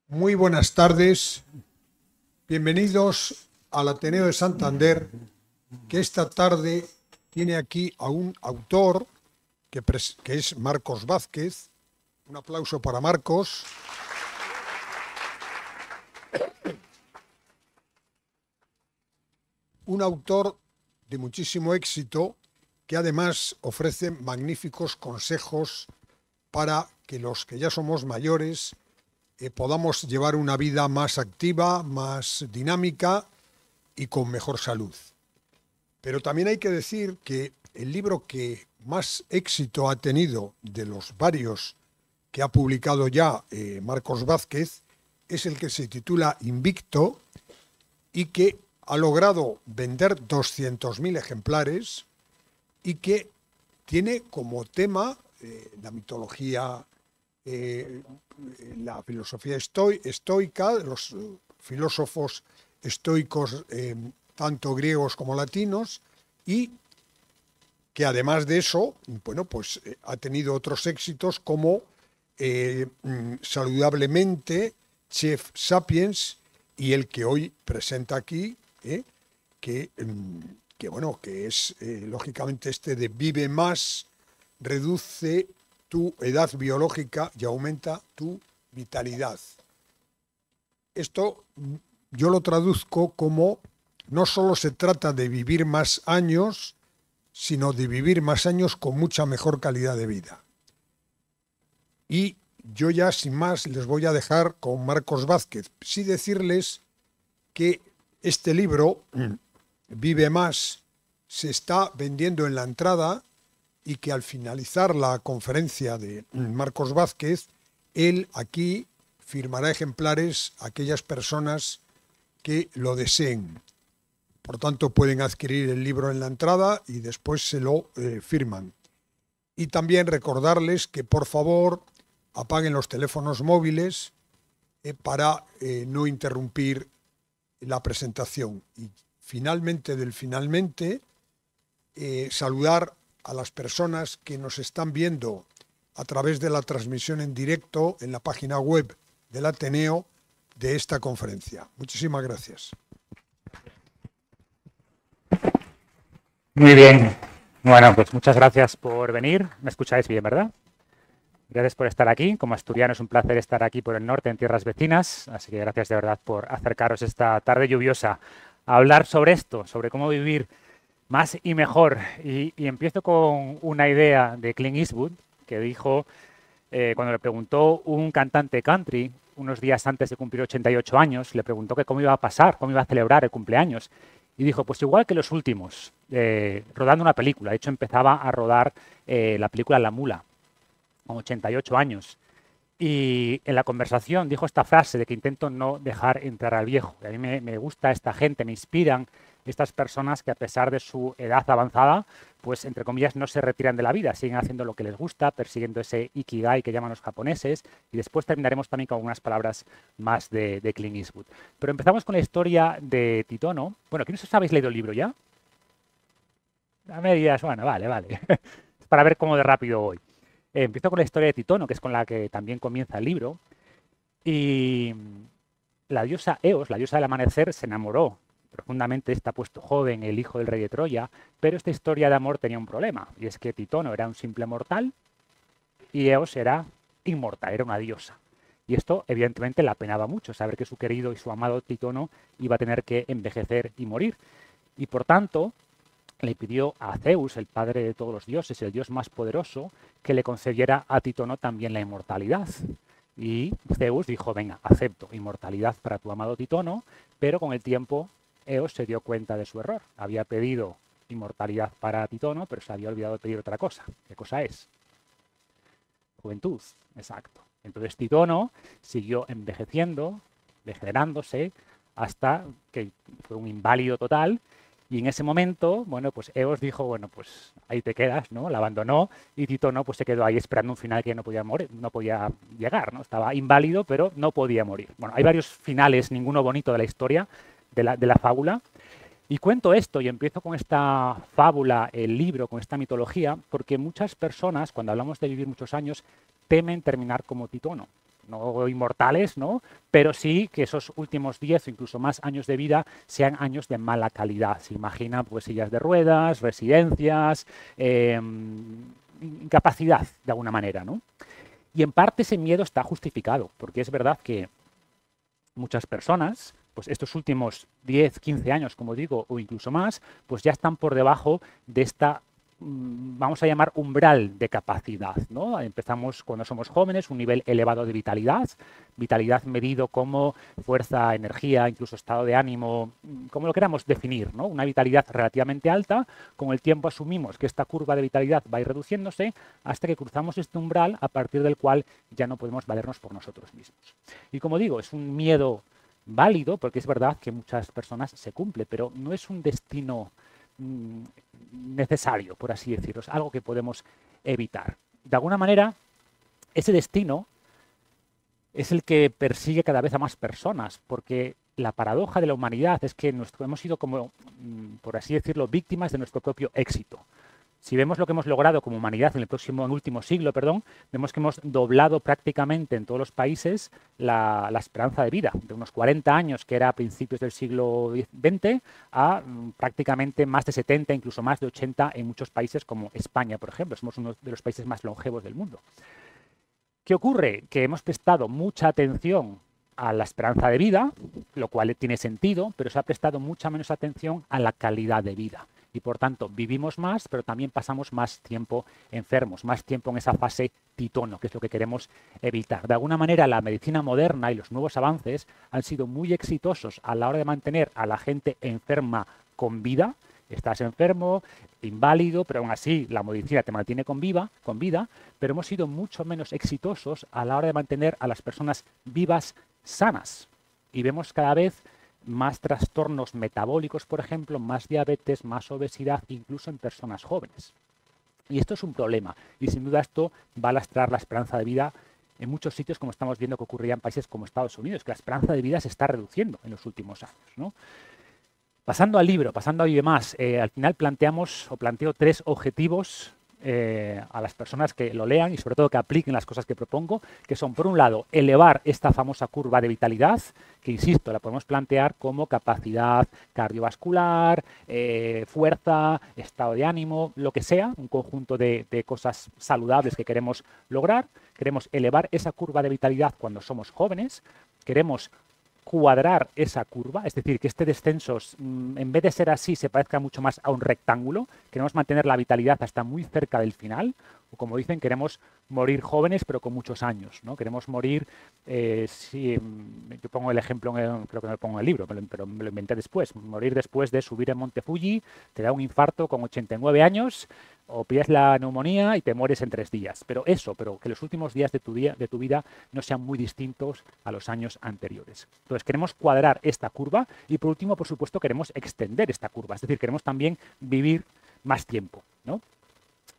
Muy buenas tardes, bienvenidos al Ateneo de Santander, que esta tarde tiene aquí a un autor que es Marcos Vázquez. Un aplauso para Marcos. Un autor de muchísimo éxito que además ofrece magníficos consejos para que los que ya somos mayores podamos llevar una vida más activa, más dinámica y con mejor salud. Pero también hay que decir que el libro que más éxito ha tenido de los varios que ha publicado ya Marcos Vázquez es el que se titula Invicto y que ha logrado vender 200.000 ejemplares y que tiene como tema la mitología, la filosofía estoica, los filósofos estoicos, tanto griegos como latinos, y que además de eso, bueno, pues ha tenido otros éxitos como Saludablemente, Chef Sapiens y el que hoy presenta aquí, que es lógicamente este de Vive Más, reduce tu edad biológica y aumenta tu vitalidad. Esto yo lo traduzco como no solo se trata de vivir más años, sino de vivir más años con mucha mejor calidad de vida. Y yo ya sin más les voy a dejar con Marcos Vázquez. Sí decirles que este libro, Vive Más, se está vendiendo en la entrada y que al finalizar la conferencia de Marcos Vázquez, él aquí firmará ejemplares a aquellas personas que lo deseen. Por tanto, pueden adquirir el libro en la entrada y después se lo firman. Y también recordarles que, por favor, apaguen los teléfonos móviles para no interrumpir la presentación. Y finalmente, saludar a las personas que nos están viendo a través de la transmisión en directo en la página web del Ateneo de esta conferencia. Muchísimas gracias. Muy bien. Bueno, pues muchas gracias por venir. ¿Me escucháis bien, verdad? Gracias por estar aquí. Como asturiano es un placer estar aquí por el norte, en tierras vecinas. Así que gracias de verdad por acercaros esta tarde lluviosa a hablar sobre esto, sobre cómo vivir más y mejor. Y empiezo con una idea de Clint Eastwood, que dijo, cuando le preguntó un cantante country, unos días antes de cumplir 88 años, le preguntó que cómo iba a pasar, cómo iba a celebrar el cumpleaños. Y dijo, pues igual que los últimos, rodando una película. De hecho, empezaba a rodar la película La Mula, con 88 años. Y en la conversación dijo esta frase de que intento no dejar entrar al viejo. Y a mí me gusta esta gente, me inspiran estas personas que a pesar de su edad avanzada, pues entre comillas no se retiran de la vida, siguen haciendo lo que les gusta, persiguiendo ese ikigai que llaman los japoneses, y después terminaremos también con algunas palabras más de Clint Eastwood. Pero empezamos con la historia de Titono. Bueno, ¿quiénes os habéis leído el libro ya? A medias, bueno, vale. Para ver cómo de rápido voy. Empiezo con la historia de Titono, que es con la que también comienza el libro. Y la diosa Eos, la diosa del amanecer, se enamoró profundamente de este apuesto joven, el hijo del rey de Troya, pero esta historia de amor tenía un problema, y es que Titono era un simple mortal y Eos era inmortal, era una diosa. Y esto evidentemente la apenaba mucho, saber que su querido y su amado Titono iba a tener que envejecer y morir. Y por tanto le pidió a Zeus, el padre de todos los dioses, el dios más poderoso, que le concediera a Titono también la inmortalidad. Y Zeus dijo, venga, acepto inmortalidad para tu amado Titono, pero con el tiempo Eos se dio cuenta de su error. Había pedido inmortalidad para Titono, pero se había olvidado de pedir otra cosa. ¿Qué cosa es? Juventud, exacto. Entonces Titono siguió envejeciendo, degenerándose, hasta que fue un inválido total. Y en ese momento, bueno, pues Eos dijo, bueno, pues ahí te quedas, ¿no? La abandonó y Titono pues se quedó ahí esperando un final que no podía morir, no podía llegar, ¿no? Estaba inválido, pero no podía morir. Bueno, hay varios finales, ninguno bonito de la historia, de la fábula. Y cuento esto y empiezo con esta fábula, el libro, con esta mitología, porque muchas personas, cuando hablamos de vivir muchos años, temen terminar como Titono. No inmortales, ¿no? Pero sí que esos últimos 10 o incluso más años de vida sean años de mala calidad. Se imagina pues sillas de ruedas, residencias, incapacidad de alguna manera, ¿no? Y en parte ese miedo está justificado, porque es verdad que muchas personas, pues estos últimos 10, 15 años, como digo, o incluso más, pues ya están por debajo de esta, vamos a llamar, umbral de capacidad, ¿no? Empezamos cuando somos jóvenes, un nivel elevado de vitalidad, vitalidad medido como fuerza, energía, incluso estado de ánimo, como lo queramos definir, ¿no? Una vitalidad relativamente alta, con el tiempo asumimos que esta curva de vitalidad va a ir reduciéndose hasta que cruzamos este umbral a partir del cual ya no podemos valernos por nosotros mismos. Y como digo, es un miedo válido, porque es verdad que muchas personas se cumple, pero no es un destino necesario, por así decirlo, es algo que podemos evitar. De alguna manera, ese destino es el que persigue cada vez a más personas, porque la paradoja de la humanidad es que hemos sido como, por así decirlo, víctimas de nuestro propio éxito. Si vemos lo que hemos logrado como humanidad en el último siglo, vemos que hemos doblado prácticamente en todos los países la esperanza de vida, de unos 40 años, que era a principios del siglo XX, a prácticamente más de 70, incluso más de 80 en muchos países como España, por ejemplo. Somos uno de los países más longevos del mundo. ¿Qué ocurre? Que hemos prestado mucha atención a la esperanza de vida, lo cual tiene sentido, pero se ha prestado mucha menos atención a la calidad de vida. Y por tanto, vivimos más, pero también pasamos más tiempo enfermos, más tiempo en esa fase titono, que es lo que queremos evitar. De alguna manera, la medicina moderna y los nuevos avances han sido muy exitosos a la hora de mantener a la gente enferma con vida. Estás enfermo, inválido, pero aún así la medicina te mantiene con vida, pero hemos sido mucho menos exitosos a la hora de mantener a las personas vivas sanas. Y vemos cada vez más trastornos metabólicos, por ejemplo, más diabetes, más obesidad, incluso en personas jóvenes. Y esto es un problema. Y sin duda esto va a lastrar la esperanza de vida en muchos sitios, como estamos viendo que ocurría en países como Estados Unidos, que la esperanza de vida se está reduciendo en los últimos años, ¿no? Pasando al libro, pasando a Vive Más, al final planteo 3 objetivos a las personas que lo lean y sobre todo que apliquen las cosas que propongo, que son, por un lado, elevar esta famosa curva de vitalidad, que insisto, la podemos plantear como capacidad cardiovascular, fuerza, estado de ánimo, lo que sea, un conjunto de cosas saludables que queremos lograr. Queremos elevar esa curva de vitalidad cuando somos jóvenes, queremos cuadrar esa curva, es decir, que este descenso, en vez de ser así, se parezca mucho más a un rectángulo. Queremos mantener la vitalidad hasta muy cerca del final, o como dicen, queremos morir jóvenes pero con muchos años, ¿no? Queremos morir, yo pongo el ejemplo, creo que me lo pongo en el libro, pero me lo inventé después, morir después de subir en Monte Fuji, te da un infarto con 89 años, o pillas la neumonía y te mueres en 3 días. Pero que los últimos días de tu vida no sean muy distintos a los años anteriores. Entonces queremos cuadrar esta curva y por último, por supuesto, queremos extender esta curva. Es decir, queremos también vivir más tiempo, ¿no?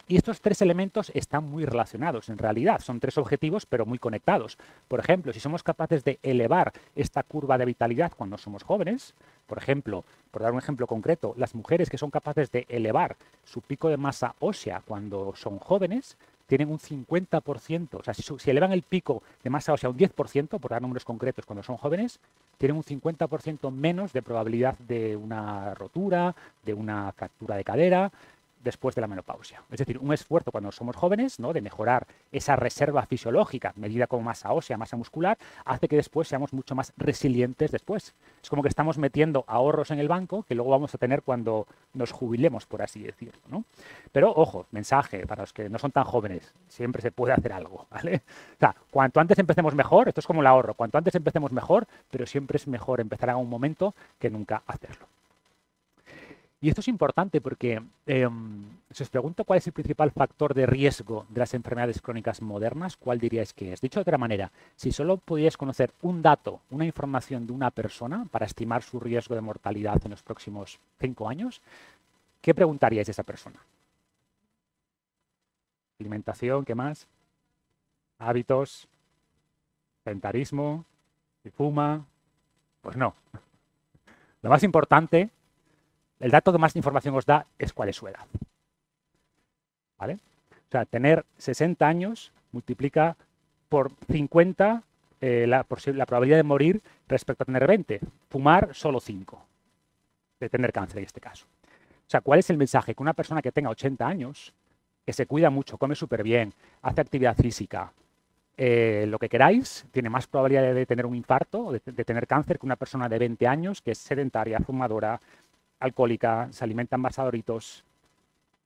Y estos 3 elementos están muy relacionados, en realidad. Son 3 objetivos, pero muy conectados. Por ejemplo, si somos capaces de elevar esta curva de vitalidad cuando somos jóvenes, por ejemplo, por dar un ejemplo concreto, las mujeres que son capaces de elevar su pico de masa ósea cuando son jóvenes, tienen un 50%, o sea, si elevan el pico de masa ósea un 10%, por dar números concretos, cuando son jóvenes, tienen un 50% menos de probabilidad de una rotura, de una fractura de cadera, después de la menopausia. Es decir, un esfuerzo cuando somos jóvenes, ¿no?, de mejorar esa reserva fisiológica medida como masa ósea, masa muscular, hace que después seamos mucho más resilientes después. Es como que estamos metiendo ahorros en el banco que luego vamos a tener cuando nos jubilemos, por así decirlo, ¿no? Pero, ojo, mensaje para los que no son tan jóvenes, siempre se puede hacer algo, ¿vale? O sea, cuanto antes empecemos mejor, esto es como el ahorro, cuanto antes empecemos mejor, pero siempre es mejor empezar en un momento que nunca hacerlo. Y esto es importante porque si os pregunto cuál es el principal factor de riesgo de las enfermedades crónicas modernas, ¿cuál diríais que es? Dicho de otra manera, si solo pudierais conocer un dato, una información de una persona para estimar su riesgo de mortalidad en los próximos 5 años, ¿qué preguntaríais a esa persona? Alimentación, ¿qué más? Hábitos, sedentarismo, si fuma. Pues no. Lo más importante El dato que más información os da es cuál es su edad. ¿Vale? O sea, tener 60 años multiplica por 50 la probabilidad de morir respecto a tener 20. Fumar, solo 5 de tener cáncer en este caso. O sea, ¿cuál es el mensaje? Que una persona que tenga 80 años, que se cuida mucho, come súper bien, hace actividad física, lo que queráis, tiene más probabilidad de tener un infarto o de tener cáncer que una persona de 20 años que es sedentaria, fumadora, alcohólica, se alimenta en vas a Doritos.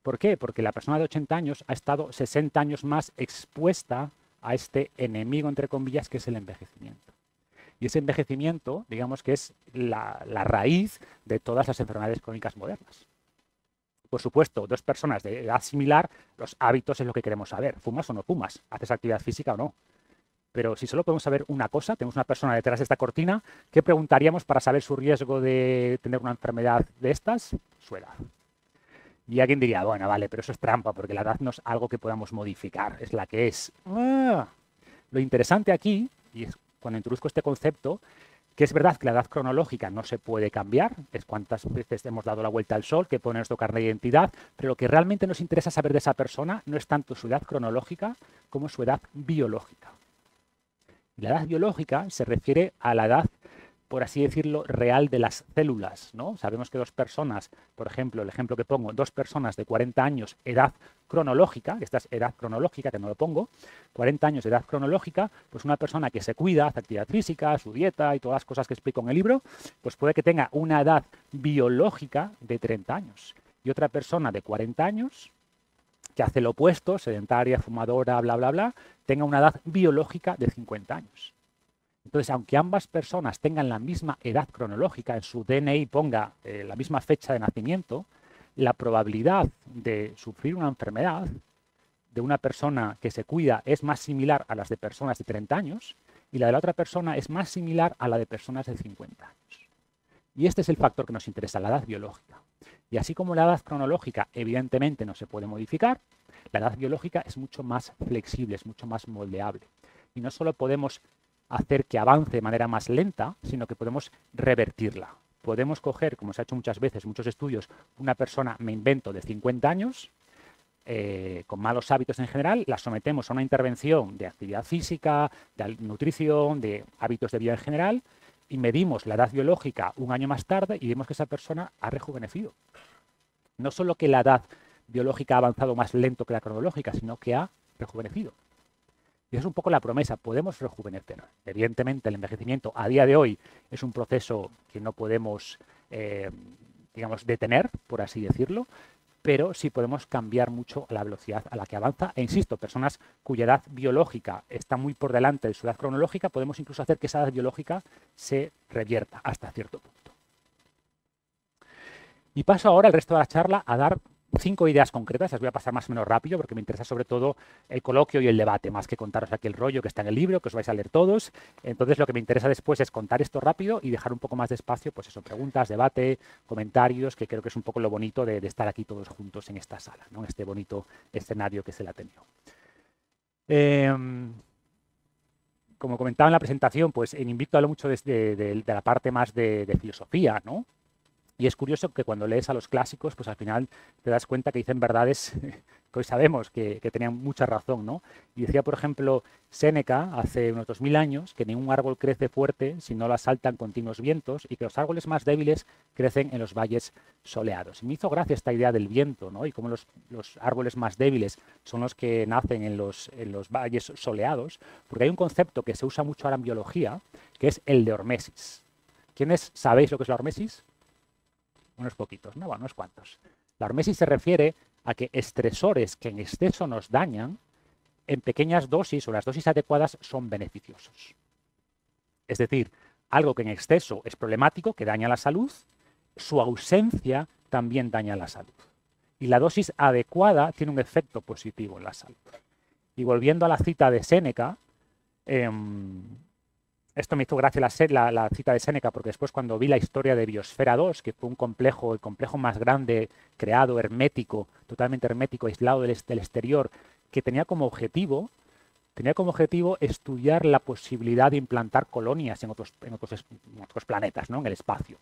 ¿Por qué? Porque la persona de 80 años ha estado 60 años más expuesta a este enemigo, entre comillas, que es el envejecimiento. Y ese envejecimiento, digamos que es la raíz de todas las enfermedades crónicas modernas. Por supuesto, dos personas de edad similar, los hábitos es lo que queremos saber. ¿Fumas o no fumas? ¿Haces actividad física o no? Pero si solo podemos saber una cosa, tenemos una persona detrás de esta cortina, ¿qué preguntaríamos para saber su riesgo de tener una enfermedad de estas? Su edad. Y alguien diría, bueno, vale, pero eso es trampa, porque la edad no es algo que podamos modificar, es la que es. Lo interesante aquí, y es cuando introduzco este concepto, que es verdad que la edad cronológica no se puede cambiar, es cuántas veces hemos dado la vuelta al sol, que pone nuestro carnet de identidad, pero lo que realmente nos interesa saber de esa persona no es tanto su edad cronológica como su edad biológica. La edad biológica se refiere a la edad, por así decirlo, real de las células, ¿no? Sabemos que dos personas, por ejemplo, el ejemplo que pongo, dos personas de 40 años, edad cronológica, esta es edad cronológica, que no lo pongo, 40 años de edad cronológica, pues una persona que se cuida, hace actividad física, su dieta y todas las cosas que explico en el libro, pues puede que tenga una edad biológica de 30 años. Y otra persona de 40 años, que hace lo opuesto, sedentaria, fumadora, bla, bla, bla, tenga una edad biológica de 50 años. Entonces, aunque ambas personas tengan la misma edad cronológica, en su DNI ponga la misma fecha de nacimiento, la probabilidad de sufrir una enfermedad de una persona que se cuida es más similar a las de personas de 30 años y la de la otra persona es más similar a la de personas de 50 años. Y este es el factor que nos interesa, la edad biológica. Y así como la edad cronológica evidentemente no se puede modificar, la edad biológica es mucho más flexible, es mucho más moldeable. Y no solo podemos hacer que avance de manera más lenta, sino que podemos revertirla. Podemos coger, como se ha hecho muchas veces, muchos estudios, una persona, me invento, de 50 años, con malos hábitos en general, la sometemos a una intervención de actividad física, de nutrición, de hábitos de vida en general, y medimos la edad biológica un año más tarde y vemos que esa persona ha rejuvenecido. No solo que la edad biológica ha avanzado más lento que la cronológica, sino que ha rejuvenecido. Y es un poco la promesa, podemos rejuvenecer. Evidentemente el envejecimiento a día de hoy es un proceso que no podemos, digamos, detener, por así decirlo, pero sí podemos cambiar mucho la velocidad a la que avanza. E insisto, personas cuya edad biológica está muy por delante de su edad cronológica, podemos incluso hacer que esa edad biológica se revierta hasta cierto punto. Y paso ahora el resto de la charla a dar 5 ideas concretas, las voy a pasar más o menos rápido porque me interesa sobre todo el coloquio y el debate, más que contaros aquí el rollo que está en el libro, que os vais a leer todos. Entonces lo que me interesa después es contar esto rápido y dejar un poco más de espacio, pues eso, preguntas, debate, comentarios, que creo que es un poco lo bonito de estar aquí todos juntos en esta sala, ¿no? En este bonito escenario que es el Ateneo. Como comentaba en la presentación, pues en Invicto hablo mucho de la parte más de filosofía, ¿no? Y es curioso que cuando lees a los clásicos, pues al final te das cuenta que dicen verdades que hoy sabemos que tenían mucha razón, ¿no? Y decía, por ejemplo, Séneca, hace unos 2000 años, que ningún árbol crece fuerte si no lo asaltan continuos vientos y que los árboles más débiles crecen en los valles soleados. Y me hizo gracia esta idea del viento, ¿no? Y cómo los árboles más débiles son los que nacen en los valles soleados, porque hay un concepto que se usa mucho ahora en biología, que es el de hormesis. ¿Quiénes sabéis lo que es la hormesis? Unos poquitos, ¿no? Bueno, unos cuantos. La hormesis se refiere a que estresores que en exceso nos dañan, en pequeñas dosis o las dosis adecuadas son beneficiosos. Es decir, algo que en exceso es problemático, que daña la salud, su ausencia también daña la salud. Y la dosis adecuada tiene un efecto positivo en la salud. Y volviendo a la cita de Séneca, esto me hizo gracia la cita de Séneca, porque después cuando vi la historia de Biosfera 2, que fue el complejo más grande, creado, hermético, totalmente hermético, aislado del exterior, que tenía como objetivo tenía como objetivo estudiar la posibilidad de implantar colonias en otros planetas, ¿no? En el espacio.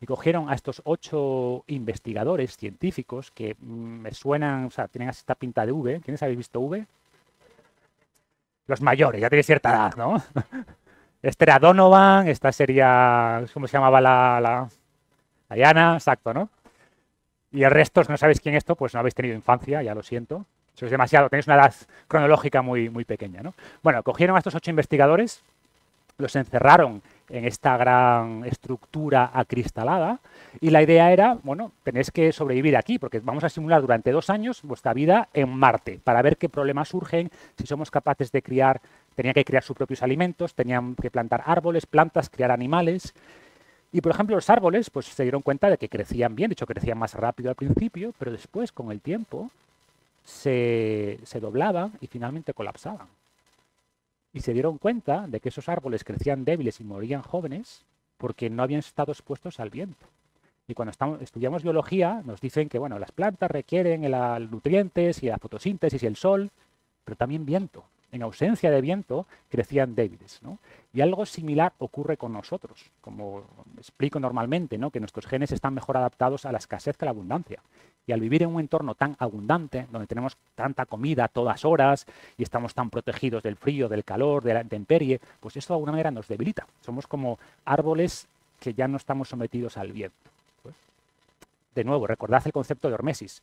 Y cogieron a estos 8 investigadores científicos que me suenan, o sea, tienen esta pinta de V. ¿Quiénes habéis visto V? Los mayores, ya tenéis cierta edad, ¿no? Este era Donovan, esta sería, ¿cómo se llamaba la Diana? Exacto, ¿no? Y el resto, si no sabéis quién es esto, pues no habéis tenido infancia, ya lo siento. Sois demasiado, tenéis una edad cronológica muy pequeña, ¿no? Bueno, cogieron a estos 8 investigadores, los encerraron en esta gran estructura acristalada y la idea era, bueno, tenéis que sobrevivir aquí porque vamos a simular durante 2 años vuestra vida en Marte para ver qué problemas surgen, si somos capaces de criar, tenían que criar sus propios alimentos, tenían que plantar árboles, plantas, criar animales. Y, por ejemplo, los árboles pues se dieron cuenta de que crecían bien, de hecho crecían más rápido al principio, pero después, con el tiempo, se doblaban y finalmente colapsaban. Y se dieron cuenta de que esos árboles crecían débiles y morían jóvenes porque no habían estado expuestos al viento. Y cuando estudiamos biología nos dicen que bueno, las plantas requieren los nutrientes y la fotosíntesis y el sol, pero también viento. En ausencia de viento crecían débiles, ¿no? Y algo similar ocurre con nosotros, como explico normalmente, ¿no? Que nuestros genes están mejor adaptados a la escasez que a la abundancia. Y al vivir en un entorno tan abundante, donde tenemos tanta comida a todas horas y estamos tan protegidos del frío, del calor, de la intemperie, pues esto de alguna manera nos debilita. Somos como árboles que ya no estamos sometidos al viento. Pues, de nuevo, recordad el concepto de hormesis.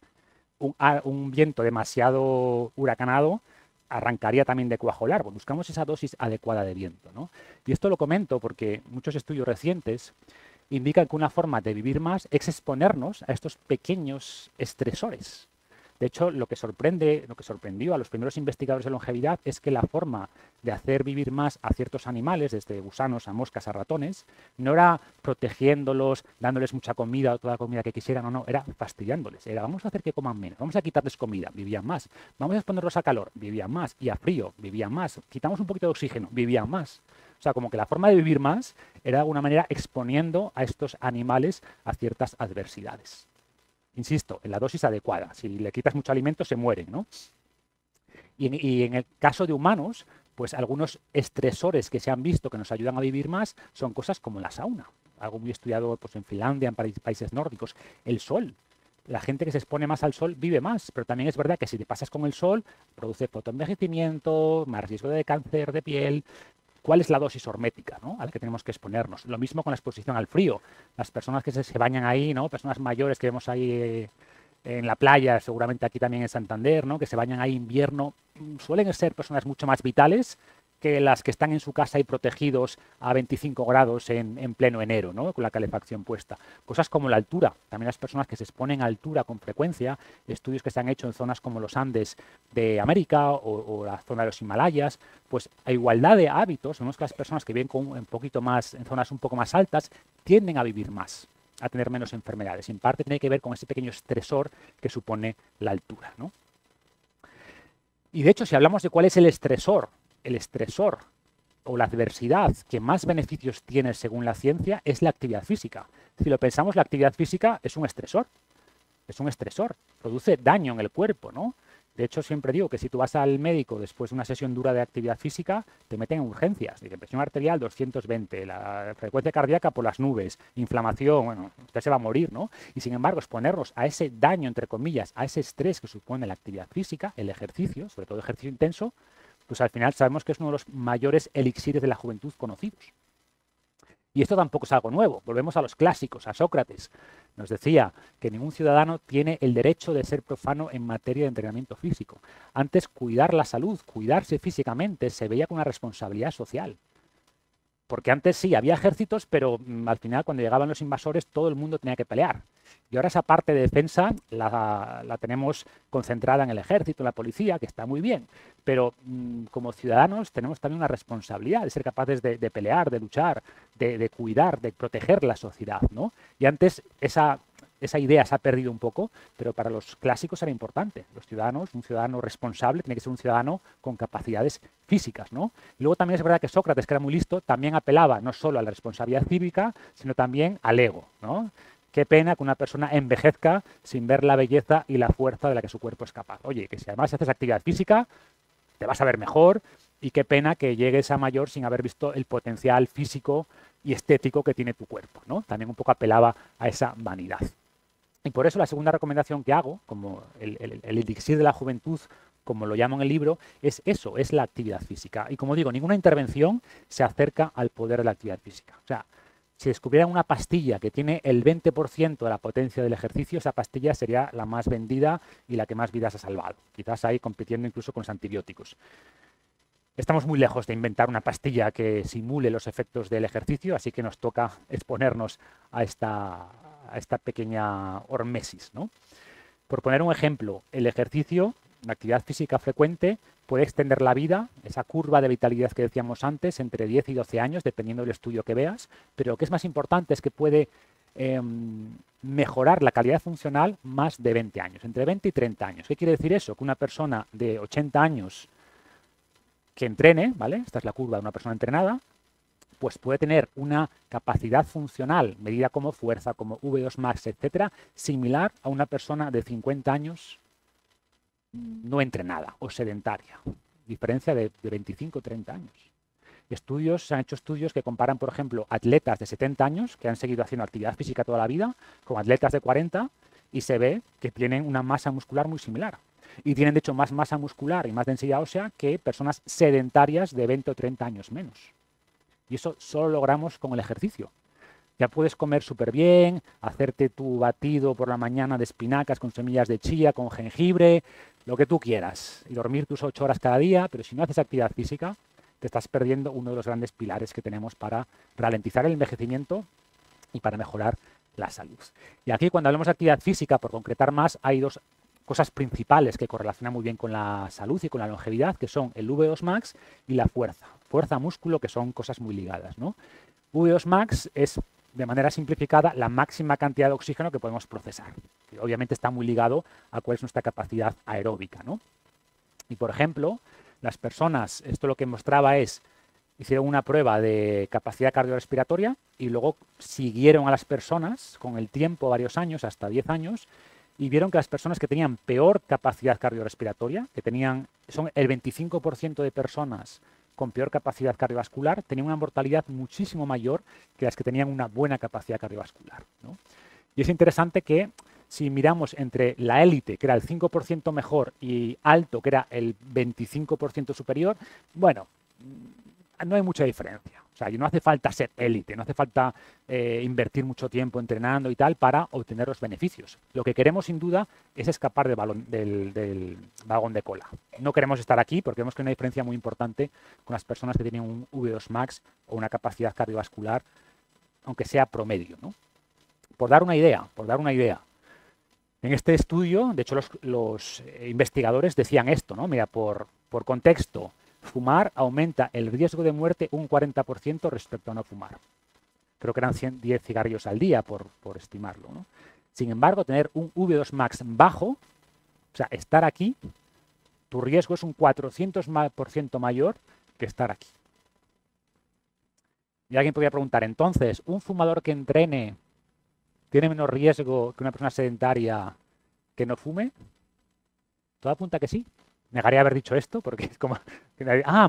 Un viento demasiado huracanado arrancaría también de cuajo el árbol. Buscamos esa dosis adecuada de viento, ¿no? Y esto lo comento porque muchos estudios recientes indican que una forma de vivir más es exponernos a estos pequeños estresores. De hecho, lo que sorprendió a los primeros investigadores de longevidad es que la forma de hacer vivir más a ciertos animales, desde gusanos a moscas a ratones, no era protegiéndolos, dándoles mucha comida o toda la comida que quisieran, no, era fastidiándoles. Era vamos a hacer que coman menos, vamos a quitarles comida, vivían más. Vamos a exponerlos a calor, vivían más. Y a frío, vivían más. Quitamos un poquito de oxígeno, vivían más. O sea, como que la forma de vivir más era de alguna manera exponiendo a estos animales a ciertas adversidades. Insisto, en la dosis adecuada. Si le quitas mucho alimento, se mueren, ¿no? Y en el caso de humanos, pues algunos estresores que se han visto que nos ayudan a vivir más son cosas como la sauna. Algo muy estudiado pues, en Finlandia, en países nórdicos. El sol. La gente que se expone más al sol vive más, pero también es verdad que si te pasas con el sol, produce fotoenvejecimiento, más riesgo de cáncer de piel. ¿Cuál es la dosis hormética, ¿no? A la que tenemos que exponernos? Lo mismo con la exposición al frío. Las personas que se bañan ahí, ¿no? Personas mayores que vemos ahí en la playa, seguramente aquí también en Santander, ¿no? Que se bañan ahí invierno, suelen ser personas mucho más vitales que las que están en su casa y protegidos a 25 grados en pleno enero, ¿no? Con la calefacción puesta. Cosas como la altura. También las personas que se exponen a altura con frecuencia, estudios que se han hecho en zonas como los Andes de América o la zona de los Himalayas, pues a igualdad de hábitos, vemos que las personas que viven un poquito más, en zonas un poco más altas, tienden a vivir más, a tener menos enfermedades. En parte tiene que ver con ese pequeño estresor que supone la altura, ¿no? Y de hecho, si hablamos de cuál es el estresor o la adversidad que más beneficios tiene según la ciencia es la actividad física. Si lo pensamos, la actividad física es un estresor, produce daño en el cuerpo, ¿no? De hecho, siempre digo que si tú vas al médico después de una sesión dura de actividad física, te meten en urgencias. Dice, presión arterial 220, la frecuencia cardíaca por las nubes, inflamación, bueno, usted se va a morir, ¿no? Y sin embargo, exponernos a ese daño, entre comillas, a ese estrés que supone la actividad física, el ejercicio, sobre todo ejercicio intenso, pues al final sabemos que es uno de los mayores elixires de la juventud conocidos. Y esto tampoco es algo nuevo. Volvemos a los clásicos, a Sócrates. Nos decía que ningún ciudadano tiene el derecho de ser profano en materia de entrenamiento físico. Antes, cuidar la salud, cuidarse físicamente, se veía como una responsabilidad social. Porque antes sí, había ejércitos, pero al final cuando llegaban los invasores todo el mundo tenía que pelear. Y ahora esa parte de defensa la tenemos concentrada en el ejército, en la policía, que está muy bien. Pero como ciudadanos tenemos también una responsabilidad de ser capaces de pelear, de luchar, de cuidar, de proteger la sociedad, ¿no? Y antes esa idea se ha perdido un poco, pero para los clásicos era importante. Los ciudadanos, un ciudadano responsable tiene que ser un ciudadano con capacidades físicas, ¿no? Y luego también es verdad que Sócrates, que era muy listo, también apelaba no solo a la responsabilidad cívica, sino también al ego, ¿no? Qué pena que una persona envejezca sin ver la belleza y la fuerza de la que su cuerpo es capaz. Oye, que si además haces actividad física, te vas a ver mejor, Y qué pena que llegues a mayor sin haber visto el potencial físico y estético que tiene tu cuerpo, ¿no? También un poco apelaba a esa vanidad. Y por eso la segunda recomendación que hago, como el elixir de la juventud, como lo llamo en el libro, es eso, es la actividad física. Y como digo, ninguna intervención se acerca al poder de la actividad física. O sea, si descubrieran una pastilla que tiene el 20% de la potencia del ejercicio, esa pastilla sería la más vendida y la que más vidas ha salvado. Quizás ahí compitiendo incluso con los antibióticos. Estamos muy lejos de inventar una pastilla que simule los efectos del ejercicio, así que nos toca exponernos a esta pequeña hormesis, ¿no? Por poner un ejemplo, el ejercicio, la actividad física frecuente, puede extender la vida, esa curva de vitalidad que decíamos antes, entre 10 y 12 años, dependiendo del estudio que veas, pero lo que es más importante es que puede mejorar la calidad funcional más de 20 años, entre 20 y 30 años. ¿Qué quiere decir eso? Que una persona de 80 años que entrene, ¿vale? Esta es la curva de una persona entrenada, pues puede tener una capacidad funcional medida como fuerza, como V2 max, etcétera, similar a una persona de 50 años no entrenada o sedentaria. Diferencia de 25 o 30 años. Se han hecho estudios que comparan, por ejemplo, atletas de 70 años que han seguido haciendo actividad física toda la vida con atletas de 40 y se ve que tienen una masa muscular muy similar. Y tienen, de hecho, más masa muscular y más densidad ósea que personas sedentarias de 20 o 30 años menos. Y eso solo logramos con el ejercicio. Ya puedes comer súper bien, hacerte tu batido por la mañana de espinacas con semillas de chía, con jengibre, lo que tú quieras. Y dormir tus 8 horas cada día, pero si no haces actividad física, te estás perdiendo uno de los grandes pilares que tenemos para ralentizar el envejecimiento y para mejorar la salud. Y aquí, cuando hablamos de actividad física, por concretar más, hay dos cosas principales que correlacionan muy bien con la salud y con la longevidad, que son el V2 max y la fuerza. Fuerza, músculo, que son cosas muy ligadas, ¿no? V2 max es, de manera simplificada, la máxima cantidad de oxígeno que podemos procesar, que obviamente está muy ligado a cuál es nuestra capacidad aeróbica, ¿no? Y, por ejemplo, las personas, esto lo que mostraba es, hicieron una prueba de capacidad cardiorrespiratoria y luego siguieron a las personas con el tiempo, varios años, hasta 10 años, y vieron que las personas que tenían peor capacidad cardiorrespiratoria, son el 25% de personas con peor capacidad cardiovascular, tenían una mortalidad muchísimo mayor que las que tenían una buena capacidad cardiovascular, ¿no? Y es interesante que si miramos entre la élite, que era el 5% mejor, y alto, que era el 25% superior, bueno, no hay mucha diferencia. O sea, no hace falta ser élite, no hace falta invertir mucho tiempo entrenando y tal para obtener los beneficios. Lo que queremos, sin duda, es escapar del vagón de cola. No queremos estar aquí porque vemos que hay una diferencia muy importante con las personas que tienen un V2 max o una capacidad cardiovascular, aunque sea promedio, ¿no? Por dar una idea. En este estudio, de hecho, los investigadores decían esto, ¿no? Mira, por contexto, fumar aumenta el riesgo de muerte un 40% respecto a no fumar. Creo que eran 10 cigarrillos al día, por estimarlo, ¿no? Sin embargo, tener un V2 max bajo, o sea, estar aquí, tu riesgo es un 400% mayor que estar aquí. Y alguien podría preguntar, entonces, ¿un fumador que entrene tiene menos riesgo que una persona sedentaria que no fume? Todo apunta que sí. Negaría haber dicho esto, porque es como...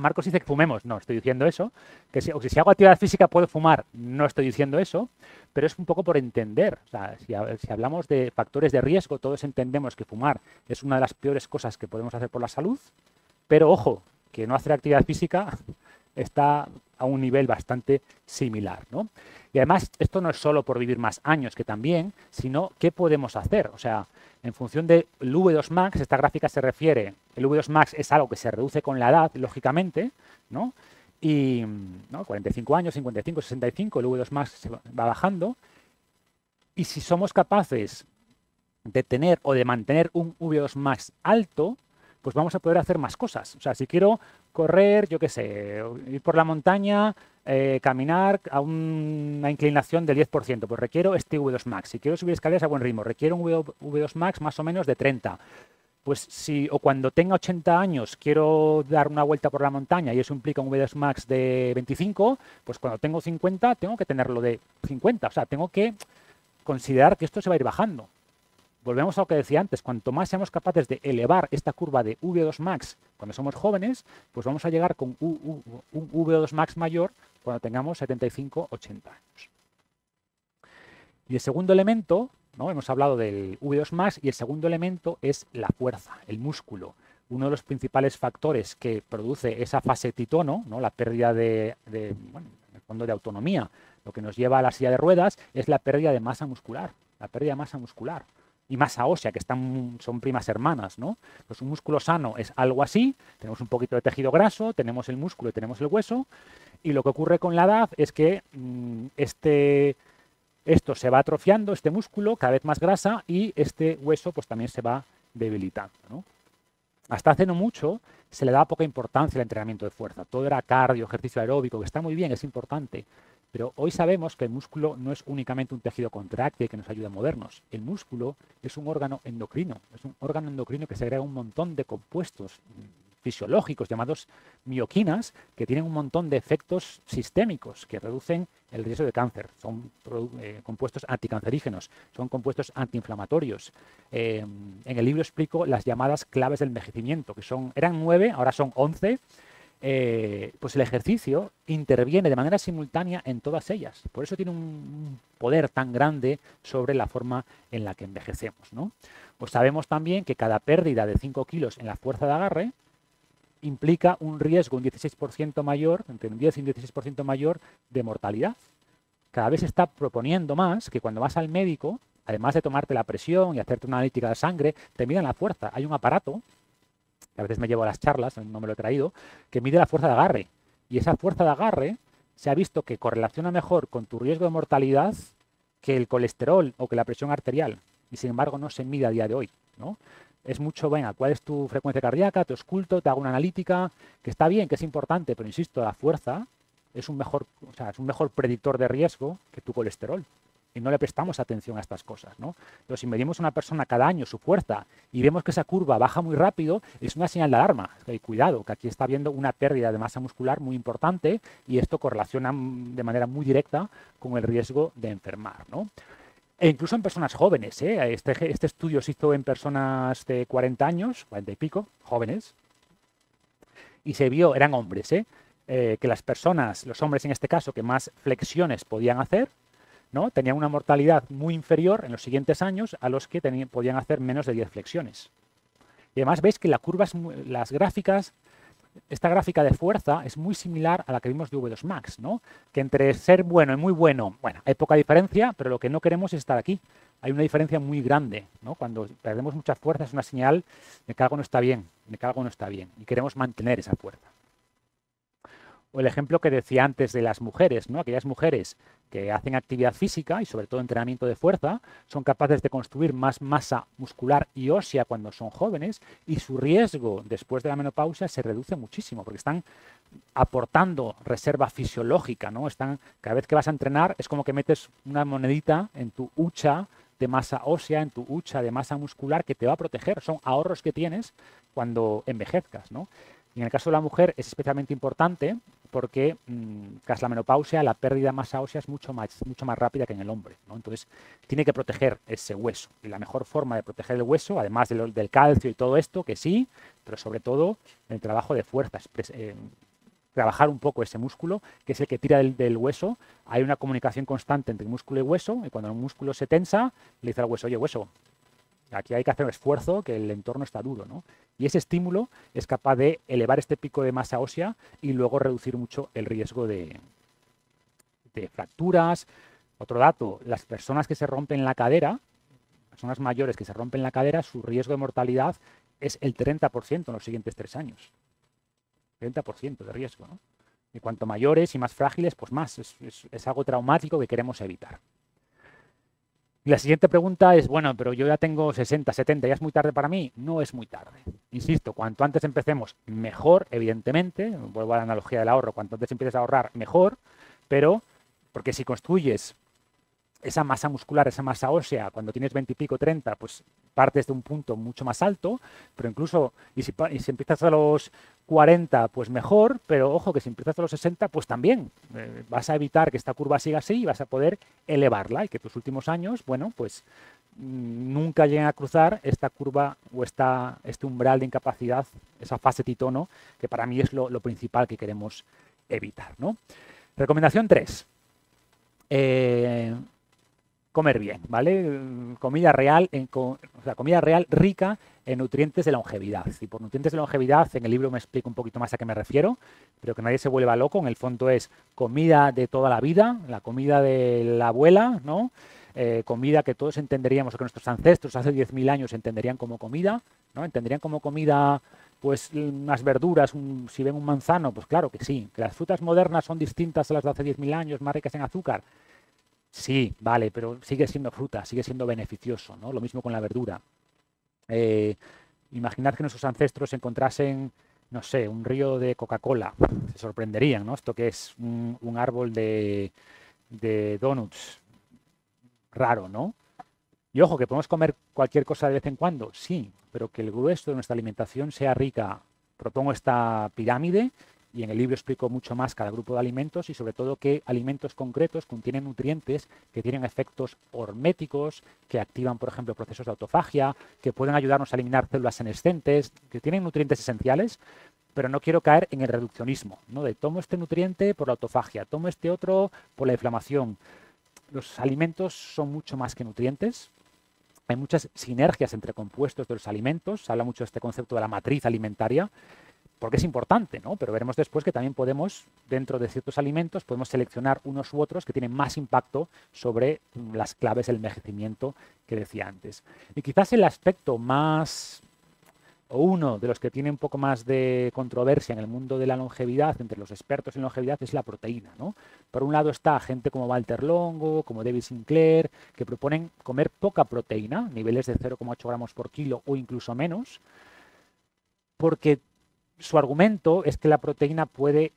Marcos dice que fumemos. No, estoy diciendo eso. Que si hago actividad física puedo fumar. No estoy diciendo eso. Pero es un poco por entender. O sea, si hablamos de factores de riesgo, todos entendemos que fumar es una de las peores cosas que podemos hacer por la salud. Pero ojo, que no hacer actividad física está a un nivel bastante similar, ¿no? Y además, esto no es solo por vivir más años, que también, sino qué podemos hacer. O sea, en función del V2 max, esta gráfica se refiere, el V2 max es algo que se reduce con la edad, lógicamente, ¿no? Y, ¿no? 45 años, 55, 65, el V2 max se va bajando. Y si somos capaces de tener o de mantener un V2 max alto, pues vamos a poder hacer más cosas. O sea, si quiero correr, yo qué sé, ir por la montaña, caminar a una inclinación del 10%, pues requiero este V2 max. Si quiero subir escaleras a buen ritmo, requiero un V2 max más o menos de 30. Pues o cuando tenga 80 años quiero dar una vuelta por la montaña y eso implica un V2 max de 25, pues cuando tengo 50 tengo que tenerlo de 50. O sea, tengo que considerar que esto se va a ir bajando. volvemos a lo que decía antes, cuanto más seamos capaces de elevar esta curva de VO2 max cuando somos jóvenes, pues vamos a llegar con un VO2 max mayor cuando tengamos 75, 80 años. Y el segundo elemento, ¿no? Hemos hablado del VO2 max y el segundo elemento es la fuerza, el músculo. Uno de los principales factores que produce esa fase titono, ¿no? La pérdida bueno, en el fondo de autonomía, lo que nos lleva a la silla de ruedas es la pérdida de masa muscular, la pérdida de masa muscular y masa ósea, que son primas hermanas, ¿no? Pues un músculo sano es algo así, tenemos un poquito de tejido graso, tenemos el músculo y tenemos el hueso, y lo que ocurre con la edad es que esto se va atrofiando, este músculo, cada vez más grasa, y este hueso pues también se va debilitando, ¿no? Hasta hace no mucho se le daba poca importancia al entrenamiento de fuerza. Todo era cardio, ejercicio aeróbico, que está muy bien, es importante. Pero hoy sabemos que el músculo no es únicamente un tejido contráctil que nos ayuda a movernos. El músculo es un órgano endocrino. Es un órgano endocrino que segrega un montón de compuestos fisiológicos llamados mioquinas, que tienen un montón de efectos sistémicos que reducen el riesgo de cáncer. Son compuestos anticancerígenos, son compuestos antiinflamatorios. En el libro explico las llamadas claves del envejecimiento, que eran 9, ahora son 11. Pues el ejercicio interviene de manera simultánea en todas ellas. Por eso tiene un poder tan grande sobre la forma en la que envejecemos, ¿no? Pues sabemos también que cada pérdida de 5 kilos en la fuerza de agarre implica un riesgo un 16% mayor, entre un 10 y un 16% mayor de mortalidad. Cada vez se está proponiendo más que cuando vas al médico, además de tomarte la presión y hacerte una analítica de sangre, te midan la fuerza. Hay un aparato que a veces me llevo a las charlas, no me lo he traído, que mide la fuerza de agarre. Y esa fuerza de agarre se ha visto que correlaciona mejor con tu riesgo de mortalidad que el colesterol o que la presión arterial. Y sin embargo no se mide a día de hoy, ¿no? Es mucho, venga, ¿cuál es tu frecuencia cardíaca? Te ausculto, te hago una analítica, que está bien, que es importante, pero insisto, la fuerza es un mejor predictor de riesgo que tu colesterol. Y no le prestamos atención a estas cosas, ¿no? Entonces, si medimos a una persona cada año su fuerza y vemos que esa curva baja muy rápido, es una señal de alarma. Cuidado, que aquí está habiendo una pérdida de masa muscular muy importante y esto correlaciona de manera muy directa con el riesgo de enfermar, ¿no? E incluso en personas jóvenes, ¿eh? Este estudio se hizo en personas de 40 años, 40 y pico, jóvenes, y se vio, eran hombres, que las personas, los hombres en este caso, que más flexiones podían hacer, ¿no? Tenían una mortalidad muy inferior en los siguientes años a los que podían hacer menos de 10 flexiones. Y además veis que las gráficas, esta gráfica de fuerza es muy similar a la que vimos de V2 Max, ¿no? Que entre ser bueno y muy bueno, hay poca diferencia, pero lo que no queremos es estar aquí. Hay una diferencia muy grande, ¿no? Cuando perdemos mucha fuerza es una señal de que algo no está bien, y queremos mantener esa fuerza. O el ejemplo que decía antes de las mujeres, ¿no? Aquellas mujeres que hacen actividad física y sobre todo entrenamiento de fuerza, son capaces de construir más masa muscular y ósea cuando son jóvenes y su riesgo después de la menopausia se reduce muchísimo porque están aportando reserva fisiológica, ¿no? Cada vez que vas a entrenar es como que metes una monedita en tu hucha de masa ósea, en tu hucha de masa muscular que te va a proteger. Son ahorros que tienes cuando envejezcas, ¿no? Y en el caso de la mujer es especialmente importante porque tras la menopausia la pérdida de masa ósea es mucho más rápida que en el hombre, ¿no? Entonces tiene que proteger ese hueso. Y la mejor forma de proteger el hueso, además del calcio y todo esto, que sí, pero sobre todo el trabajo de fuerza, trabajar un poco ese músculo, que es el que tira del hueso. Hay una comunicación constante entre músculo y hueso, y cuando el músculo se tensa, le dice al hueso, oye, hueso, aquí hay que hacer un esfuerzo, que el entorno está duro, ¿no? Y ese estímulo es capaz de elevar este pico de masa ósea y luego reducir mucho el riesgo de fracturas. Otro dato, las personas que se rompen la cadera, personas mayores que se rompen la cadera, su riesgo de mortalidad es el 30% en los siguientes 3 años. 30% de riesgo, ¿no? Y cuanto mayores y más frágiles, pues más. Es algo traumático que queremos evitar. Y la siguiente pregunta es, bueno, pero yo ya tengo 60, 70, ¿ya es muy tarde para mí? No es muy tarde. Insisto, cuanto antes empecemos, mejor, evidentemente. Vuelvo a la analogía del ahorro. Cuanto antes empieces a ahorrar, mejor. Pero, porque si construyes esa masa muscular, esa masa ósea, cuando tienes 20 y pico, 30, pues partes de un punto mucho más alto, pero incluso, y si empiezas a los 40, pues mejor, pero ojo que si empiezas a los 60, pues también vas a evitar que esta curva siga así y vas a poder elevarla y que tus últimos años, bueno, pues nunca lleguen a cruzar esta curva o este umbral de incapacidad, esa fase titono, que para mí es lo principal que queremos evitar, ¿no? Recomendación 3. Comer bien, ¿vale? Comida real, comida real rica en nutrientes de longevidad. Y por nutrientes de longevidad, en el libro me explico un poquito más a qué me refiero, pero que nadie se vuelva loco. En el fondo es comida de toda la vida, la comida de la abuela, ¿no? Comida que todos entenderíamos, o que nuestros ancestros hace 10.000 años entenderían como comida, ¿no? Entenderían como comida, pues, unas verduras, si ven un manzano, pues claro que sí. Que las frutas modernas son distintas a las de hace 10.000 años, más ricas en azúcar. Sí, vale, pero sigue siendo fruta, sigue siendo beneficioso, ¿no? Lo mismo con la verdura. Imaginad que nuestros ancestros encontrasen, no sé, un río de Coca-Cola. Se sorprenderían, ¿no? Esto que es un árbol de donuts. Raro, ¿no? Y ojo, que podemos comer cualquier cosa de vez en cuando, sí, pero que el grueso de nuestra alimentación sea rica. Propongo esta pirámide y en el libro explico mucho más cada grupo de alimentos y sobre todo qué alimentos concretos contienen nutrientes que tienen efectos horméticos, que activan, por ejemplo, procesos de autofagia, que pueden ayudarnos a eliminar células senescentes, que tienen nutrientes esenciales, pero no quiero caer en el reduccionismo, ¿no? De tomo este nutriente por la autofagia, tomo este otro por la inflamación. Los alimentos son mucho más que nutrientes. Hay muchas sinergias entre compuestos de los alimentos. Se habla mucho de este concepto de la matriz alimentaria, porque es importante, ¿no? Pero veremos después que también podemos, dentro de ciertos alimentos, podemos seleccionar unos u otros que tienen más impacto sobre las claves del envejecimiento que decía antes. Y quizás el aspecto más, o uno de los que tiene un poco más de controversia en el mundo de la longevidad, entre los expertos en longevidad, es la proteína, ¿no? Por un lado está gente como Walter Longo, como David Sinclair, que proponen comer poca proteína, niveles de 0,8 gramos por kilo o incluso menos, porque su argumento es que la proteína puede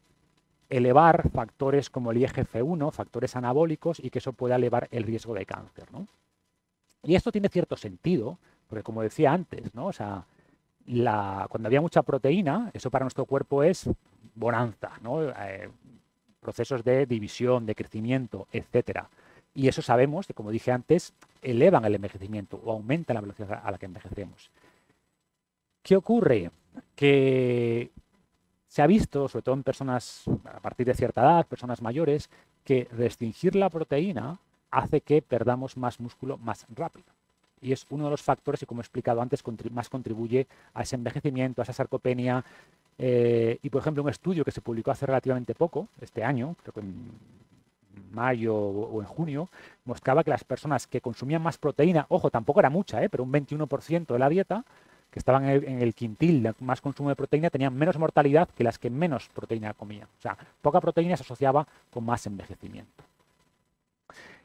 elevar factores como el IGF-1, factores anabólicos, y que eso puede elevar el riesgo de cáncer, ¿no? Y esto tiene cierto sentido, porque como decía antes, ¿no? O sea, cuando había mucha proteína, eso para nuestro cuerpo es bonanza, ¿no? Procesos de división, de crecimiento, etcétera. Y eso sabemos que, como dije antes, elevan el envejecimiento o aumentan la velocidad a la que envejecemos. ¿Qué ocurre? Que se ha visto, sobre todo en personas a partir de cierta edad, personas mayores, que restringir la proteína hace que perdamos más músculo más rápido. Y es uno de los factores que, como he explicado antes, más contribuye a ese envejecimiento, a esa sarcopenia. Y, por ejemplo, un estudio que se publicó hace relativamente poco, este año, creo que en mayo o en junio, mostraba que las personas que consumían más proteína, ojo, tampoco era mucha, pero un 21% de la dieta, que estaban en el quintil de más consumo de proteína, tenían menos mortalidad que las que menos proteína comían. O sea, poca proteína se asociaba con más envejecimiento.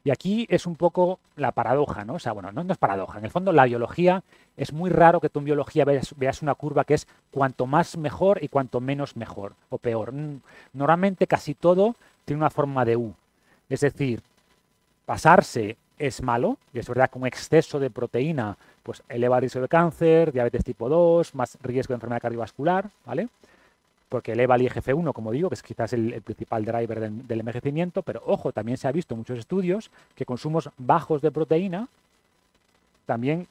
Y aquí es un poco la paradoja, ¿no? O sea, bueno, no es paradoja. En el fondo, la biología, es muy raro que tú en biología veas una curva que es cuanto más mejor y cuanto menos mejor o peor. Normalmente casi todo tiene una forma de U. Es decir, pasarse es malo, y es verdad que un exceso de proteína pues eleva el riesgo de cáncer, diabetes tipo 2, más riesgo de enfermedad cardiovascular, ¿vale? Porque eleva el IGF-1, como digo, que es quizás el principal driver del envejecimiento, pero ojo, también se ha visto en muchos estudios que consumos bajos de proteína también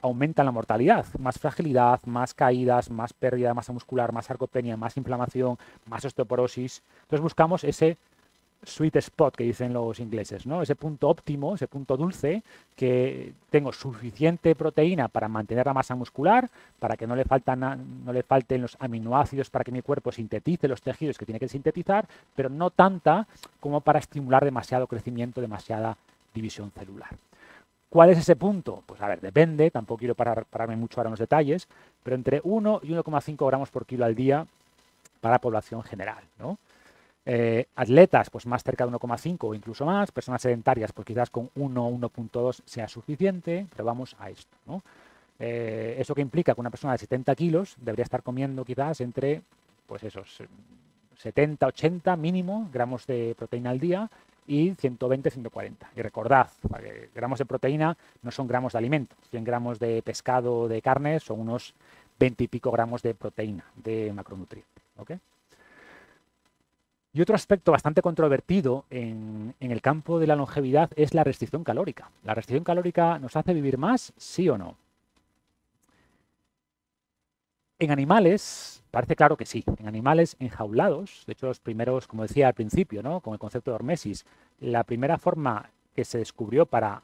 aumentan la mortalidad, más fragilidad, más caídas, más pérdida de masa muscular, más sarcopenia, más inflamación, más osteoporosis. Entonces buscamos ese sweet spot que dicen los ingleses, ¿no? Ese punto óptimo, ese punto dulce, que tengo suficiente proteína para mantener la masa muscular, para que no le falten los aminoácidos para que mi cuerpo sintetice los tejidos que tiene que sintetizar, pero no tanta como para estimular demasiado crecimiento, demasiada división celular. ¿Cuál es ese punto? Pues a ver, depende, tampoco quiero pararme mucho ahora en los detalles, pero entre 1 y 1,5 gramos por kilo al día para la población general, ¿no? Atletas, pues más cerca de 1,5 o incluso más. Personas sedentarias, pues quizás con 1 o 1,2 sea suficiente, pero vamos a esto, ¿no? Eso que implica que una persona de 70 kilos debería estar comiendo quizás entre, pues esos 70, 80 mínimo gramos de proteína al día, y 120, 140. Y recordad, gramos de proteína no son gramos de alimento. 100 gramos de pescado o de carne son unos 20 y pico gramos de proteína, de macronutriente. ¿Okay? Y otro aspecto bastante controvertido en el campo de la longevidad es la restricción calórica. ¿La restricción calórica nos hace vivir más, sí o no? En animales, parece claro que sí. En animales enjaulados, de hecho los primeros, como decía al principio, ¿no? Con el concepto de hormesis, la primera forma que se descubrió para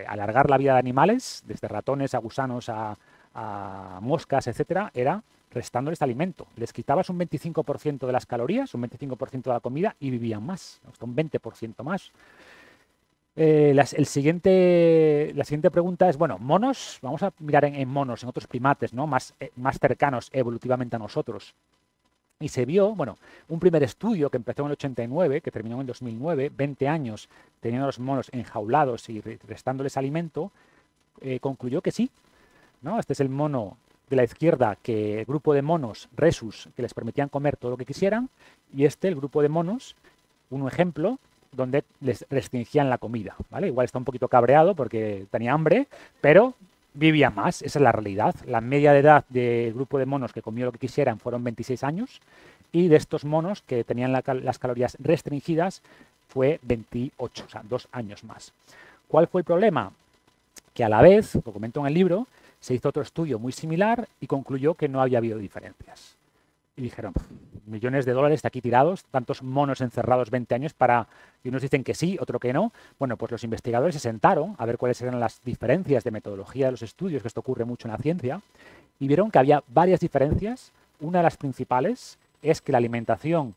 alargar la vida de animales, desde ratones a gusanos a moscas, etcétera, era restándoles alimento. Les quitabas un 25% de las calorías, un 25% de la comida y vivían más, hasta un 20% más. La siguiente pregunta es, bueno, monos, vamos a mirar en monos, en otros primates, ¿no? más cercanos evolutivamente a nosotros. Y se vio, bueno, un primer estudio que empezó en el 89, que terminó en el 2009, 20 años teniendo a los monos enjaulados y restándoles alimento, concluyó que sí, ¿no? Este es el mono de la izquierda, el grupo de monos Rhesus, que les permitían comer todo lo que quisieran, y el grupo de monos, un ejemplo, donde les restringían la comida, ¿vale? Igual está un poquito cabreado porque tenía hambre, pero vivía más, esa es la realidad. La media de edad del grupo de monos que comió lo que quisieran fueron 26 años, y de estos monos que tenían las calorías restringidas fue 28, o sea, 2 años más. ¿Cuál fue el problema? Que a la vez, lo comento en el libro, se hizo otro estudio muy similar y concluyó que no había habido diferencias. Y dijeron, millones de dólares de aquí tirados, tantos monos encerrados 20 años y unos dicen que sí, otro que no. Bueno, pues los investigadores se sentaron a ver cuáles eran las diferencias de metodología de los estudios, que esto ocurre mucho en la ciencia, y vieron que había varias diferencias. Una de las principales es que la alimentación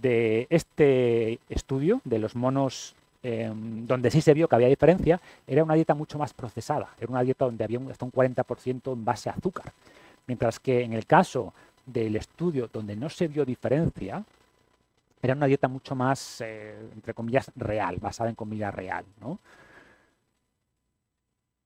de este estudio, de los monos donde sí se vio que había diferencia, era una dieta mucho más procesada, era una dieta donde había hasta un 40% en base a azúcar. Mientras que en el caso del estudio donde no se vio diferencia, era una dieta mucho más, entre comillas, real, basada en comida real, ¿no?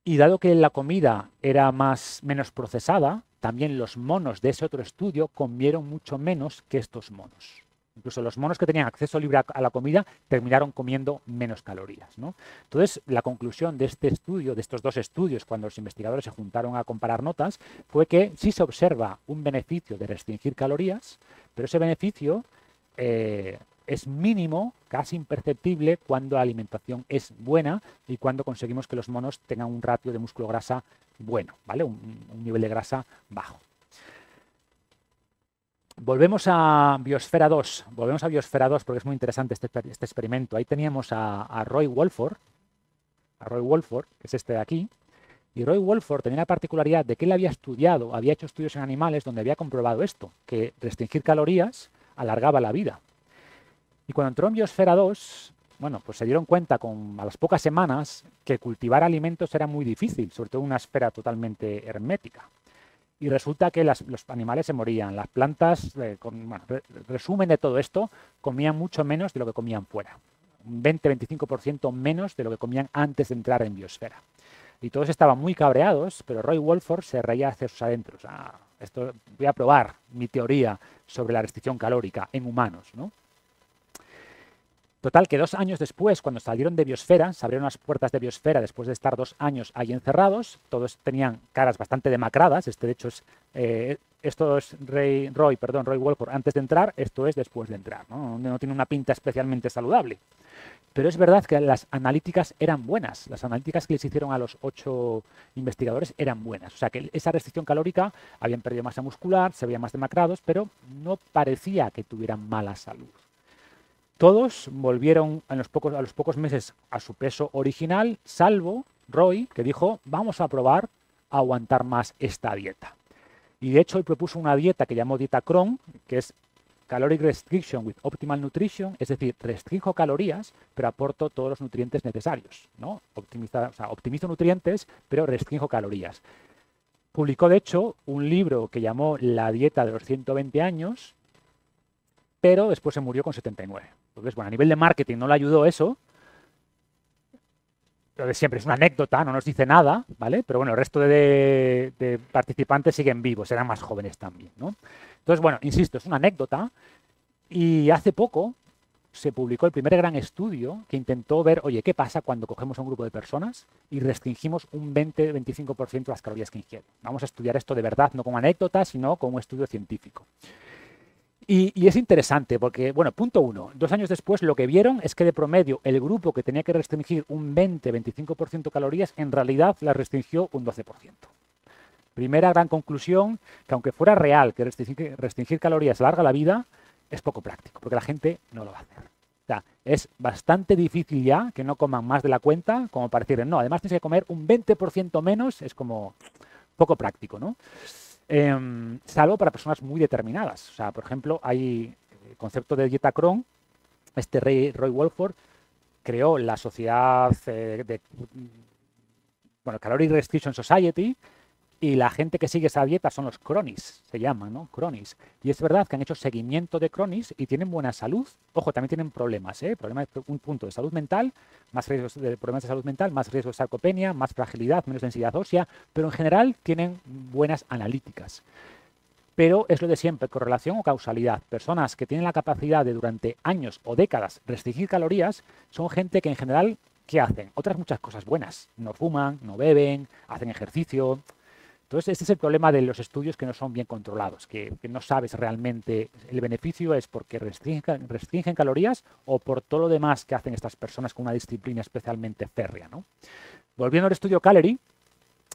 Y dado que la comida era menos procesada, también los monos de ese otro estudio comieron mucho menos que estos monos. Incluso los monos que tenían acceso libre a la comida terminaron comiendo menos calorías, ¿no? Entonces, la conclusión de este estudio, de estos dos estudios, cuando los investigadores se juntaron a comparar notas, fue que sí se observa un beneficio de restringir calorías, pero ese beneficio es mínimo, casi imperceptible, cuando la alimentación es buena y cuando conseguimos que los monos tengan un ratio de músculo-grasa bueno, ¿vale? Un nivel de grasa bajo. Volvemos a Biosfera 2. Volvemos a Biosfera 2 porque es muy interesante este experimento. Ahí teníamos a Roy Walford, que es este de aquí. Y Roy Walford tenía la particularidad de que él había hecho estudios en animales donde había comprobado esto, que restringir calorías alargaba la vida. Y cuando entró en Biosfera 2, bueno, pues se dieron cuenta a las pocas semanas que cultivar alimentos era muy difícil, sobre todo en una esfera totalmente hermética. Y resulta que los animales se morían. Las plantas, resumen de todo esto, comían mucho menos de lo que comían fuera. Un 20-25% menos de lo que comían antes de entrar en Biosfera. Y todos estaban muy cabreados, pero Roy Walford se reía hacia sus adentros. Voy a probar mi teoría sobre la restricción calórica en humanos, ¿no? Total, que 2 años después, cuando salieron de Biosfera, se abrieron las puertas de Biosfera después de estar 2 años ahí encerrados, todos tenían caras bastante demacradas, de hecho esto es Roy Walford antes de entrar, esto es después de entrar, ¿no? No tiene una pinta especialmente saludable. Pero es verdad que las analíticas eran buenas, las analíticas que les hicieron a los 8 investigadores eran buenas, o sea que esa restricción calórica, habían perdido masa muscular, se veían más demacrados, pero no parecía que tuvieran mala salud. Todos volvieron a los pocos meses a su peso original, salvo Roy, que dijo, vamos a probar a aguantar más esta dieta. Y de hecho él propuso una dieta que llamó dieta Crohn, que es Caloric Restriction with Optimal Nutrition, es decir, restringo calorías, pero aporto todos los nutrientes necesarios, ¿no? Optimizo nutrientes, pero restringo calorías. Publicó, de hecho, un libro que llamó La dieta de los 120 años, pero después se murió con 79. Entonces, bueno, a nivel de marketing no le ayudó eso. Lo de siempre es una anécdota, no nos dice nada, ¿vale? Pero bueno, el resto de participantes siguen vivos, eran más jóvenes también, ¿no? Entonces, bueno, insisto, es una anécdota. Y hace poco se publicó el primer gran estudio que intentó ver, oye, ¿qué pasa cuando cogemos a un grupo de personas y restringimos un 20-25% las calorías que ingieren? Vamos a estudiar esto de verdad, no con anécdotas, sino con un estudio científico. Y es interesante porque, bueno, punto 1, 2 años después lo que vieron es que de promedio el grupo que tenía que restringir un 20-25% calorías, en realidad las restringió un 12%. Primera gran conclusión, que aunque fuera real que restringir calorías alarga la vida, es poco práctico, porque la gente no lo va a hacer. O sea, es bastante difícil ya que no coman más de la cuenta, como para decirles, no, además tienes que comer un 20% menos, es como poco práctico, ¿no? Salvo para personas muy determinadas. O sea, por ejemplo, hay el concepto de dieta Crohn, Roy Walford creó la sociedad Calorie Restriction Society, y la gente que sigue esa dieta son los cronis, se llaman, ¿no? Cronis. Y es verdad que han hecho seguimiento de cronis y tienen buena salud. Ojo, también tienen problemas, ¿eh? Problemas de un punto de salud mental, más riesgos de problemas de salud mental, más riesgo de sarcopenia, más fragilidad, menos densidad ósea, pero en general tienen buenas analíticas. Pero es lo de siempre, correlación o causalidad. Personas que tienen la capacidad de durante años o décadas restringir calorías son gente que en general, ¿qué hacen? Otras muchas cosas buenas. No fuman, no beben, hacen ejercicio. Entonces, este es el problema de los estudios que no son bien controlados, que no sabes realmente el beneficio es porque restringen calorías o por todo lo demás que hacen estas personas con una disciplina especialmente férrea, ¿no? Volviendo al estudio Calorie,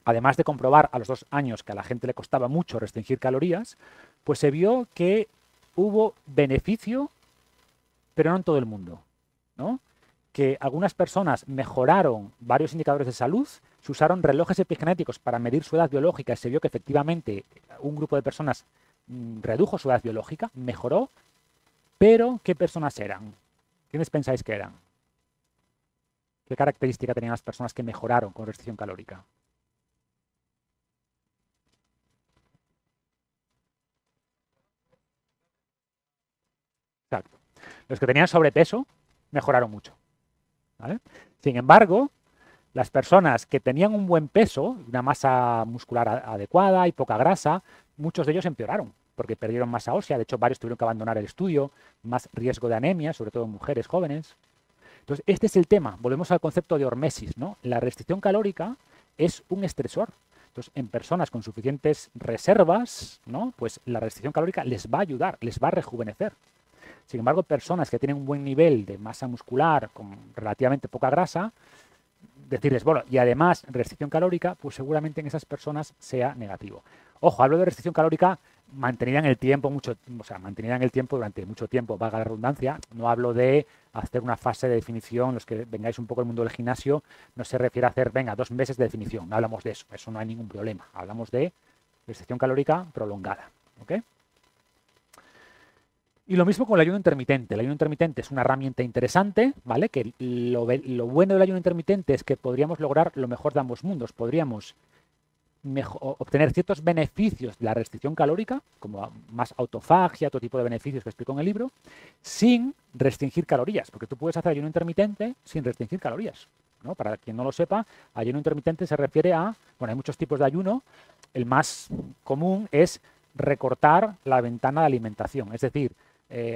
además de comprobar a los 2 años que a la gente le costaba mucho restringir calorías, pues se vio que hubo beneficio, pero no en todo el mundo, ¿no? Que algunas personas mejoraron varios indicadores de salud, se usaron relojes epigenéticos para medir su edad biológica y se vio que efectivamente un grupo de personas redujo su edad biológica, mejoró, pero ¿qué personas eran? ¿Quiénes pensáis que eran? ¿Qué característica tenían las personas que mejoraron con restricción calórica? Exacto. Los que tenían sobrepeso mejoraron mucho, ¿vale? Sin embargo, las personas que tenían un buen peso, una masa muscular adecuada y poca grasa, muchos de ellos empeoraron porque perdieron masa ósea. De hecho, varios tuvieron que abandonar el estudio, más riesgo de anemia, sobre todo en mujeres jóvenes. Entonces, este es el tema. Volvemos al concepto de hormesis, ¿no? La restricción calórica es un estresor. Entonces, en personas con suficientes reservas, ¿no? Pues la restricción calórica les va a ayudar, les va a rejuvenecer. Sin embargo, personas que tienen un buen nivel de masa muscular con relativamente poca grasa, decirles, bueno, y además restricción calórica, pues seguramente en esas personas sea negativo. Ojo, hablo de restricción calórica mantenida en el tiempo, mantenida en el tiempo durante mucho tiempo, valga la redundancia. No hablo de hacer una fase de definición, los que vengáis un poco del mundo del gimnasio, no se refiere a hacer, venga, 2 meses de definición, no hablamos de eso no hay ningún problema. Hablamos de restricción calórica prolongada, ¿ok? Y lo mismo con el ayuno intermitente. El ayuno intermitente es una herramienta interesante, ¿vale? Que lo bueno del ayuno intermitente es que podríamos lograr lo mejor de ambos mundos. Podríamos obtener ciertos beneficios de la restricción calórica, como más autofagia, otro tipo de beneficios que explico en el libro, sin restringir calorías, porque tú puedes hacer ayuno intermitente sin restringir calorías, ¿no? Para quien no lo sepa, ayuno intermitente se refiere a, bueno, hay muchos tipos de ayuno, el más común es recortar la ventana de alimentación, es decir,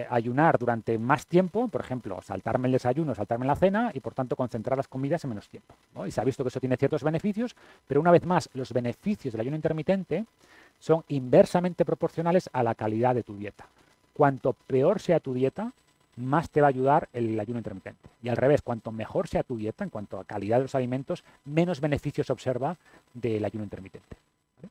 ayunar durante más tiempo, por ejemplo, saltarme el desayuno, saltarme la cena y por tanto concentrar las comidas en menos tiempo, ¿no? Y se ha visto que eso tiene ciertos beneficios, pero una vez más, los beneficios del ayuno intermitente son inversamente proporcionales a la calidad de tu dieta. Cuanto peor sea tu dieta, más te va a ayudar el ayuno intermitente. Y al revés, cuanto mejor sea tu dieta en cuanto a calidad de los alimentos, menos beneficios se observa del ayuno intermitente, ¿vale?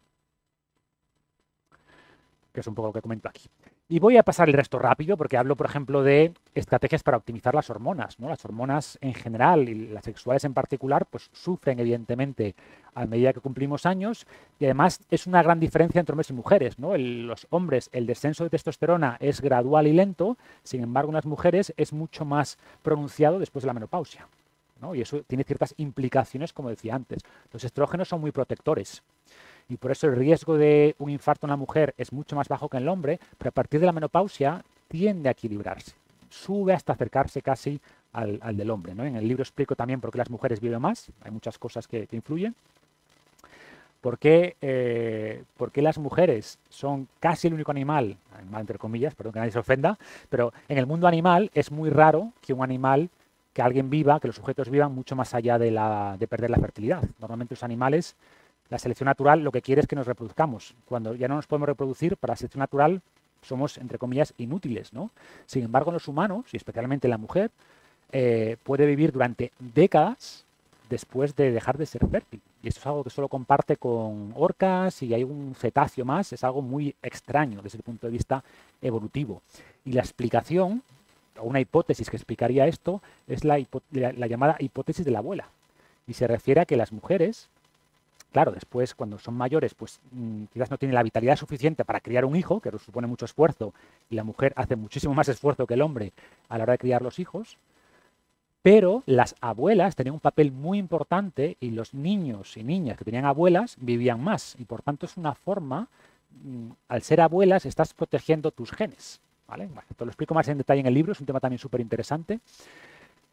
Que es un poco lo que comento aquí. Y voy a pasar el resto rápido porque hablo, por ejemplo, de estrategias para optimizar las hormonas, ¿no? Las hormonas en general y las sexuales en particular, pues sufren evidentemente a medida que cumplimos años y además es una gran diferencia entre hombres y mujeres, ¿no? Los hombres, el descenso de testosterona es gradual y lento, sin embargo, en las mujeres es mucho más pronunciado después de la menopausia, ¿no? Y eso tiene ciertas implicaciones, como decía antes. Los estrógenos son muy protectores. Y por eso el riesgo de un infarto en la mujer es mucho más bajo que en el hombre, pero a partir de la menopausia tiende a equilibrarse. Sube hasta acercarse casi al del hombre, ¿no? En el libro explico también por qué las mujeres viven más, hay muchas cosas que influyen. por qué las mujeres son casi el único animal entre comillas, perdón que nadie se ofenda, pero en el mundo animal es muy raro que un animal, que alguien viva, que los sujetos vivan mucho más allá de perder la fertilidad. Normalmente los animales, la selección natural lo que quiere es que nos reproduzcamos. Cuando ya no nos podemos reproducir, para la selección natural somos, entre comillas, inútiles, ¿no? Sin embargo, los humanos, y especialmente la mujer, puede vivir durante décadas después de dejar de ser fértil. Y esto es algo que solo comparte con orcas y hay un cetáceo más, es algo muy extraño desde el punto de vista evolutivo. Y la explicación, o una hipótesis que explicaría esto, es la llamada hipótesis de la abuela. Y se refiere a que las mujeres, claro, después cuando son mayores, pues quizás no tienen la vitalidad suficiente para criar un hijo, que supone mucho esfuerzo, y la mujer hace muchísimo más esfuerzo que el hombre a la hora de criar los hijos, pero las abuelas tenían un papel muy importante y los niños y niñas que tenían abuelas vivían más. Y por tanto es una forma, al ser abuelas, estás protegiendo tus genes. ¿Vale? Bueno, te lo explico más en detalle en el libro, es un tema también súper interesante.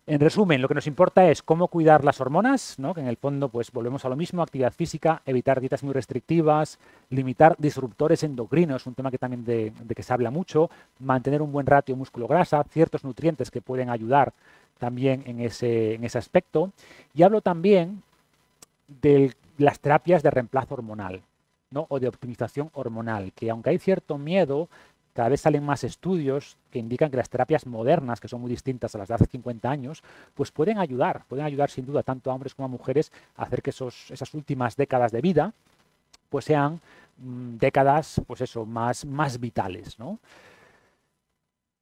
En resumen, lo que nos importa es cómo cuidar las hormonas, ¿no? Que en el fondo pues volvemos a lo mismo, actividad física, evitar dietas muy restrictivas, limitar disruptores endocrinos, un tema que también de que se habla mucho, mantener un buen ratio músculo-grasa, ciertos nutrientes que pueden ayudar también en ese aspecto. Y hablo también de las terapias de reemplazo hormonal, ¿no? O de optimización hormonal, que aunque hay cierto miedo, cada vez salen más estudios que indican que las terapias modernas, que son muy distintas a las de hace 50 años, pues pueden ayudar sin duda tanto a hombres como a mujeres a hacer que esas últimas décadas de vida pues sean décadas pues eso, más vitales, ¿no?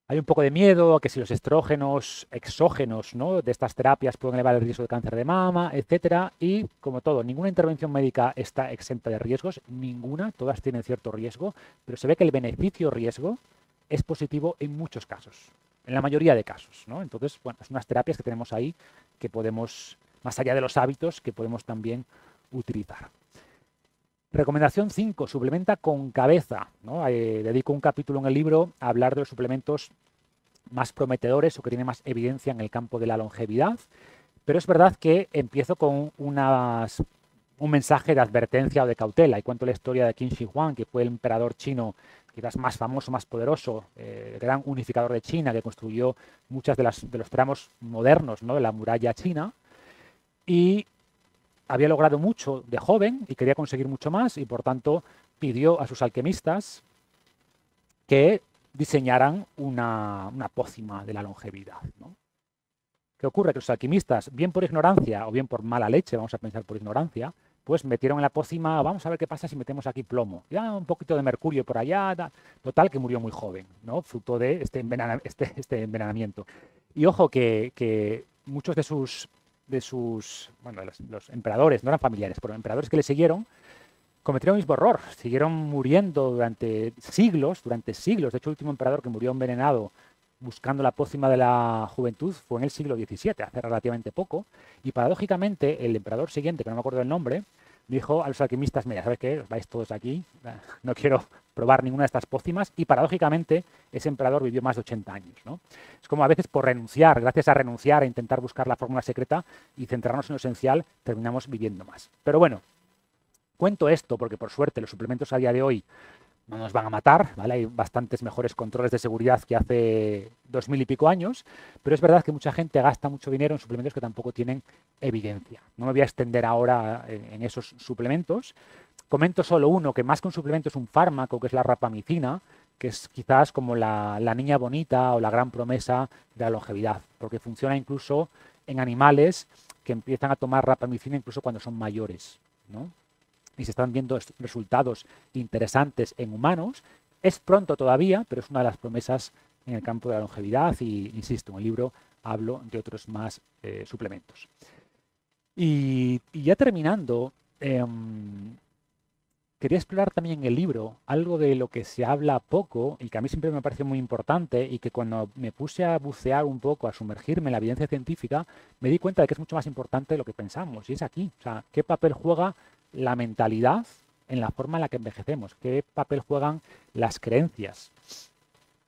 Hay un poco de miedo a que si los estrógenos exógenos, ¿no?, de estas terapias pueden elevar el riesgo de cáncer de mama, etcétera. Y como todo, ninguna intervención médica está exenta de riesgos, ninguna, todas tienen cierto riesgo, pero se ve que el beneficio-riesgo es positivo en muchos casos, en la mayoría de casos, ¿no? Entonces, bueno, son unas terapias que tenemos ahí que podemos, más allá de los hábitos, que podemos también utilizar. Recomendación 5, suplementa con cabeza, ¿no? Dedico un capítulo en el libro a hablar de los suplementos más prometedores o que tienen más evidencia en el campo de la longevidad, pero es verdad que empiezo con un mensaje de advertencia o de cautela y cuento la historia de Qin Shi Huang, que fue el emperador chino quizás más famoso, más poderoso, el gran unificador de China, que construyó muchos de los tramos modernos, ¿no?, de la muralla china, y había logrado mucho de joven y quería conseguir mucho más y por tanto pidió a sus alquimistas que diseñaran una pócima de la longevidad, ¿no? ¿Qué ocurre? Que los alquimistas, bien por ignorancia o bien por mala leche, vamos a pensar por ignorancia, pues metieron en la pócima, vamos a ver qué pasa si metemos aquí plomo, ya un poquito de mercurio por allá, total que murió muy joven, ¿no?, fruto de este envenenamiento. Y ojo que muchos de los emperadores, no eran familiares, pero emperadores que le siguieron, cometieron el mismo error, siguieron muriendo durante siglos. De hecho, el último emperador que murió envenenado buscando la pócima de la juventud fue en el siglo XVII, hace relativamente poco, y paradójicamente el emperador siguiente, que no me acuerdo del nombre, dijo a los alquimistas, mira, ¿sabes qué? Os vais todos aquí, no quiero probar ninguna de estas pócimas, y paradójicamente ese emperador vivió más de 80 años, ¿no? Es como a veces por renunciar, gracias a renunciar a intentar buscar la fórmula secreta y centrarnos en lo esencial, terminamos viviendo más. Pero bueno, cuento esto porque por suerte los suplementos a día de hoy no nos van a matar, ¿vale? Hay bastantes mejores controles de seguridad que hace 2000 y pico años, pero es verdad que mucha gente gasta mucho dinero en suplementos que tampoco tienen evidencia. No me voy a extender ahora en esos suplementos. Comento solo uno, que más que un suplemento es un fármaco, que es la rapamicina, que es quizás como la niña bonita o la gran promesa de la longevidad, porque funciona incluso en animales que empiezan a tomar rapamicina incluso cuando son mayores, ¿no? Y se están viendo resultados interesantes en humanos. Es pronto todavía, pero es una de las promesas en el campo de la longevidad y, insisto, en el libro hablo de otros más suplementos. Y ya terminando, quería explorar también en el libro algo de lo que se habla poco y que a mí siempre me pareció muy importante y que cuando me puse a bucear un poco, a sumergirme en la evidencia científica, me di cuenta de que es mucho más importante de lo que pensamos. Y es aquí, o sea, ¿qué papel juega la mentalidad en la forma en la que envejecemos? ¿Qué papel juegan las creencias?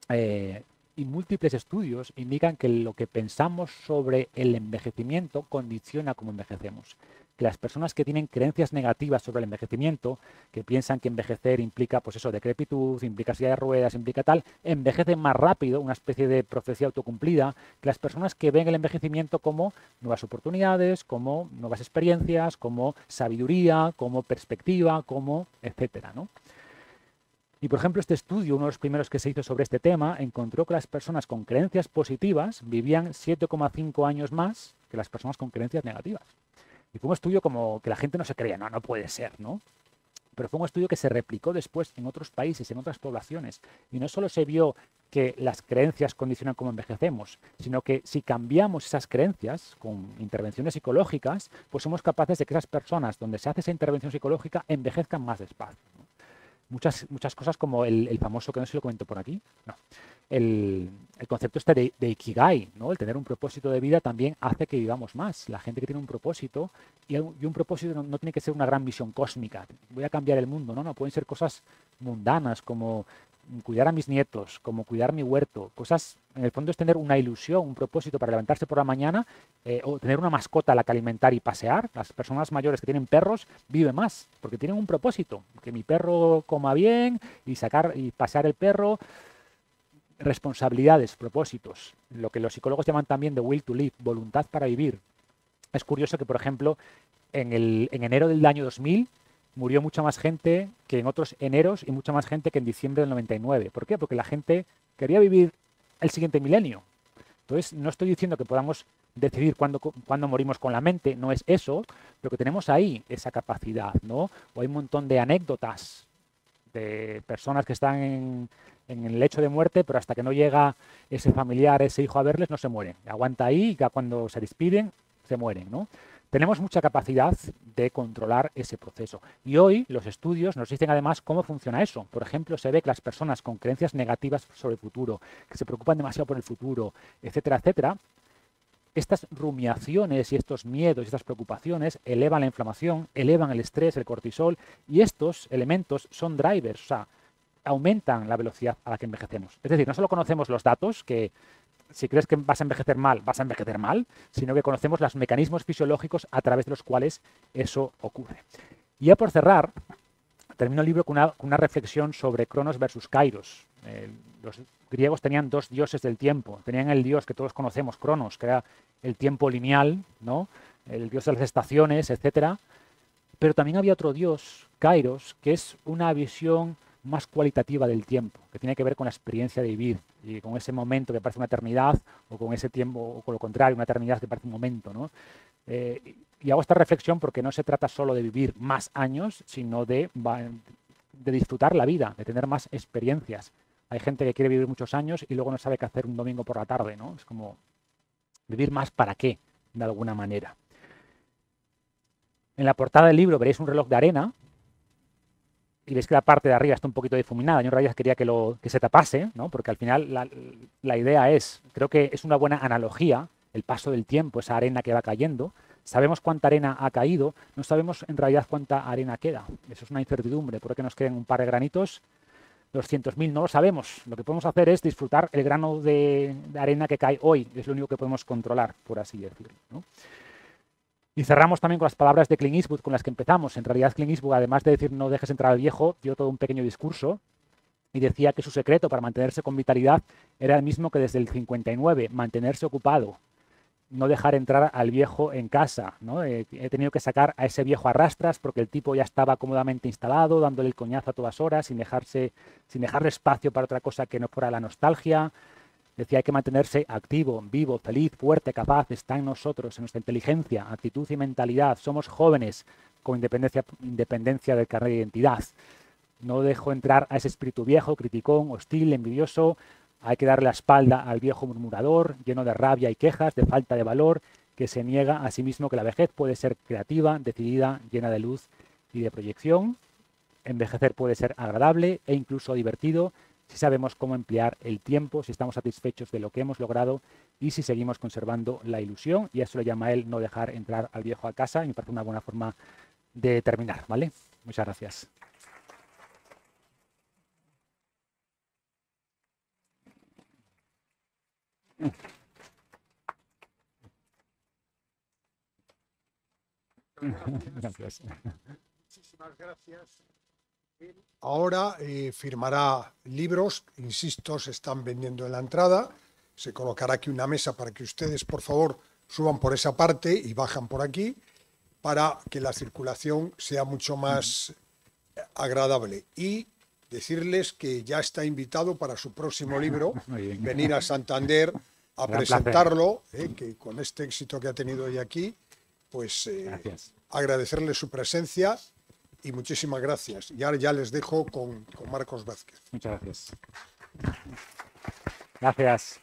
Y múltiples estudios indican que lo que pensamos sobre el envejecimiento condiciona cómo envejecemos. que las personas que tienen creencias negativas sobre el envejecimiento, que piensan que envejecer implica, pues eso, decrepitud, implica silla de ruedas, implica tal, envejecen más rápido, una especie de profecía autocumplida, que las personas que ven el envejecimiento como nuevas oportunidades, como nuevas experiencias, como sabiduría, como perspectiva, como etcétera, ¿no? Y, por ejemplo, este estudio, uno de los primeros que se hizo sobre este tema, encontró que las personas con creencias positivas vivían 7,5 años más que las personas con creencias negativas. Y fue un estudio como que la gente no se creía, no puede ser, ¿no? Pero fue un estudio que se replicó después en otros países, en otras poblaciones. Y no solo se vio que las creencias condicionan cómo envejecemos, sino que si cambiamos esas creencias con intervenciones psicológicas, pues somos capaces de que esas personas donde se hace esa intervención psicológica envejezcan más despacio, ¿no? Muchas cosas como el famoso, que no sé si lo comento por aquí, no, el concepto este de Ikigai, ¿no? El tener un propósito de vida también hace que vivamos más. La gente que tiene un propósito, y un propósito no tiene que ser una gran misión cósmica, voy a cambiar el mundo, no, pueden ser cosas mundanas como cuidar a mis nietos, como cuidar mi huerto, cosas, en el fondo es tener una ilusión, un propósito para levantarse por la mañana, o tener una mascota a la que alimentar y pasear. Las personas mayores que tienen perros viven más, porque tienen un propósito, que mi perro coma bien y pasear el perro. Responsabilidades, propósitos, lo que los psicólogos llaman también de will to live, voluntad para vivir. Es curioso que, por ejemplo, en enero del año 2000 murió mucha más gente que en otros eneros y mucha más gente que en diciembre del 99. ¿Por qué? Porque la gente quería vivir el siguiente milenio. Entonces, no estoy diciendo que podamos decidir cuándo morimos con la mente, no es eso, pero que tenemos ahí esa capacidad, ¿no? O hay un montón de anécdotas de personas que están en el lecho de muerte, pero hasta que no llega ese familiar, ese hijo a verles, no se mueren. Aguanta ahí y ya cuando se despiden, se mueren, ¿no? Tenemos mucha capacidad de controlar ese proceso. Y hoy los estudios nos dicen además cómo funciona eso. Por ejemplo, se ve que las personas con creencias negativas sobre el futuro, que se preocupan demasiado por el futuro, etcétera, etcétera, estas rumiaciones y estos miedos y estas preocupaciones elevan la inflamación, elevan el estrés, el cortisol, y estos elementos son drivers, o sea, aumentan la velocidad a la que envejecemos. Es decir, no solo conocemos los datos, que si crees que vas a envejecer mal, sino que conocemos los mecanismos fisiológicos a través de los cuales eso ocurre. Y ya por cerrar, termino el libro con una reflexión sobre Cronos versus Kairos. Los griegos tenían dos dioses del tiempo. Tenían el dios que todos conocemos, Cronos, que era el tiempo lineal, ¿no? El dios de las estaciones, etcétera. Pero también había otro dios, Kairos, que es una visión más cualitativa del tiempo, que tiene que ver con la experiencia de vivir y con ese momento que parece una eternidad, o con ese tiempo, o con lo contrario, una eternidad que parece un momento, ¿no? Y hago esta reflexión porque no se trata solo de vivir más años, sino de disfrutar la vida, de tener más experiencias. Hay gente que quiere vivir muchos años y luego no sabe qué hacer un domingo por la tarde, ¿no? Es como vivir más para qué, de alguna manera. En la portada del libro veréis un reloj de arena y veis que la parte de arriba está un poquito difuminada. Yo en realidad quería que se tapase, ¿no? Porque al final la idea creo que es una buena analogía, el paso del tiempo, esa arena que va cayendo. Sabemos cuánta arena ha caído, no sabemos en realidad cuánta arena queda. Eso es una incertidumbre, puede que nos queden un par de granitos, 200.000, no lo sabemos. Lo que podemos hacer es disfrutar el grano de arena que cae hoy, es lo único que podemos controlar, por así decirlo, ¿no? Y cerramos también con las palabras de Clint Eastwood con las que empezamos. En realidad, Clint Eastwood, además de decir no dejes entrar al viejo, dio todo un pequeño discurso y decía que su secreto para mantenerse con vitalidad era el mismo que desde el 59, mantenerse ocupado, no dejar entrar al viejo en casa, ¿no? He tenido que sacar a ese viejo a rastras porque el tipo ya estaba cómodamente instalado, dándole el coñazo a todas horas, sin dejarle espacio para otra cosa que no fuera la nostalgia. Decía, hay que mantenerse activo, vivo, feliz, fuerte, capaz. Está en nosotros, en nuestra inteligencia, actitud y mentalidad. Somos jóvenes con independencia del carnet de identidad. No dejo entrar a ese espíritu viejo, criticón, hostil, envidioso. Hay que darle la espalda al viejo murmurador, lleno de rabia y quejas, de falta de valor, que se niega a sí mismo que la vejez puede ser creativa, decidida, llena de luz y de proyección. Envejecer puede ser agradable e incluso divertido si sabemos cómo emplear el tiempo, si estamos satisfechos de lo que hemos logrado y si seguimos conservando la ilusión. Y eso le llama a él no dejar entrar al viejo a casa, y me parece una buena forma de terminar, ¿vale? Muchas gracias. Gracias. Muchísimas gracias. Ahora firmará libros, insisto, se están vendiendo en la entrada. Se colocará aquí una mesa para que ustedes, por favor, suban por esa parte y bajan por aquí, para que la circulación sea mucho más agradable. Y decirles que ya está invitado para su próximo libro, venir a Santander a presentarlo, que con este éxito que ha tenido hoy aquí, pues agradecerle su presencia y muchísimas gracias. Y ahora ya les dejo con Marcos Vázquez. Muchas gracias. Gracias.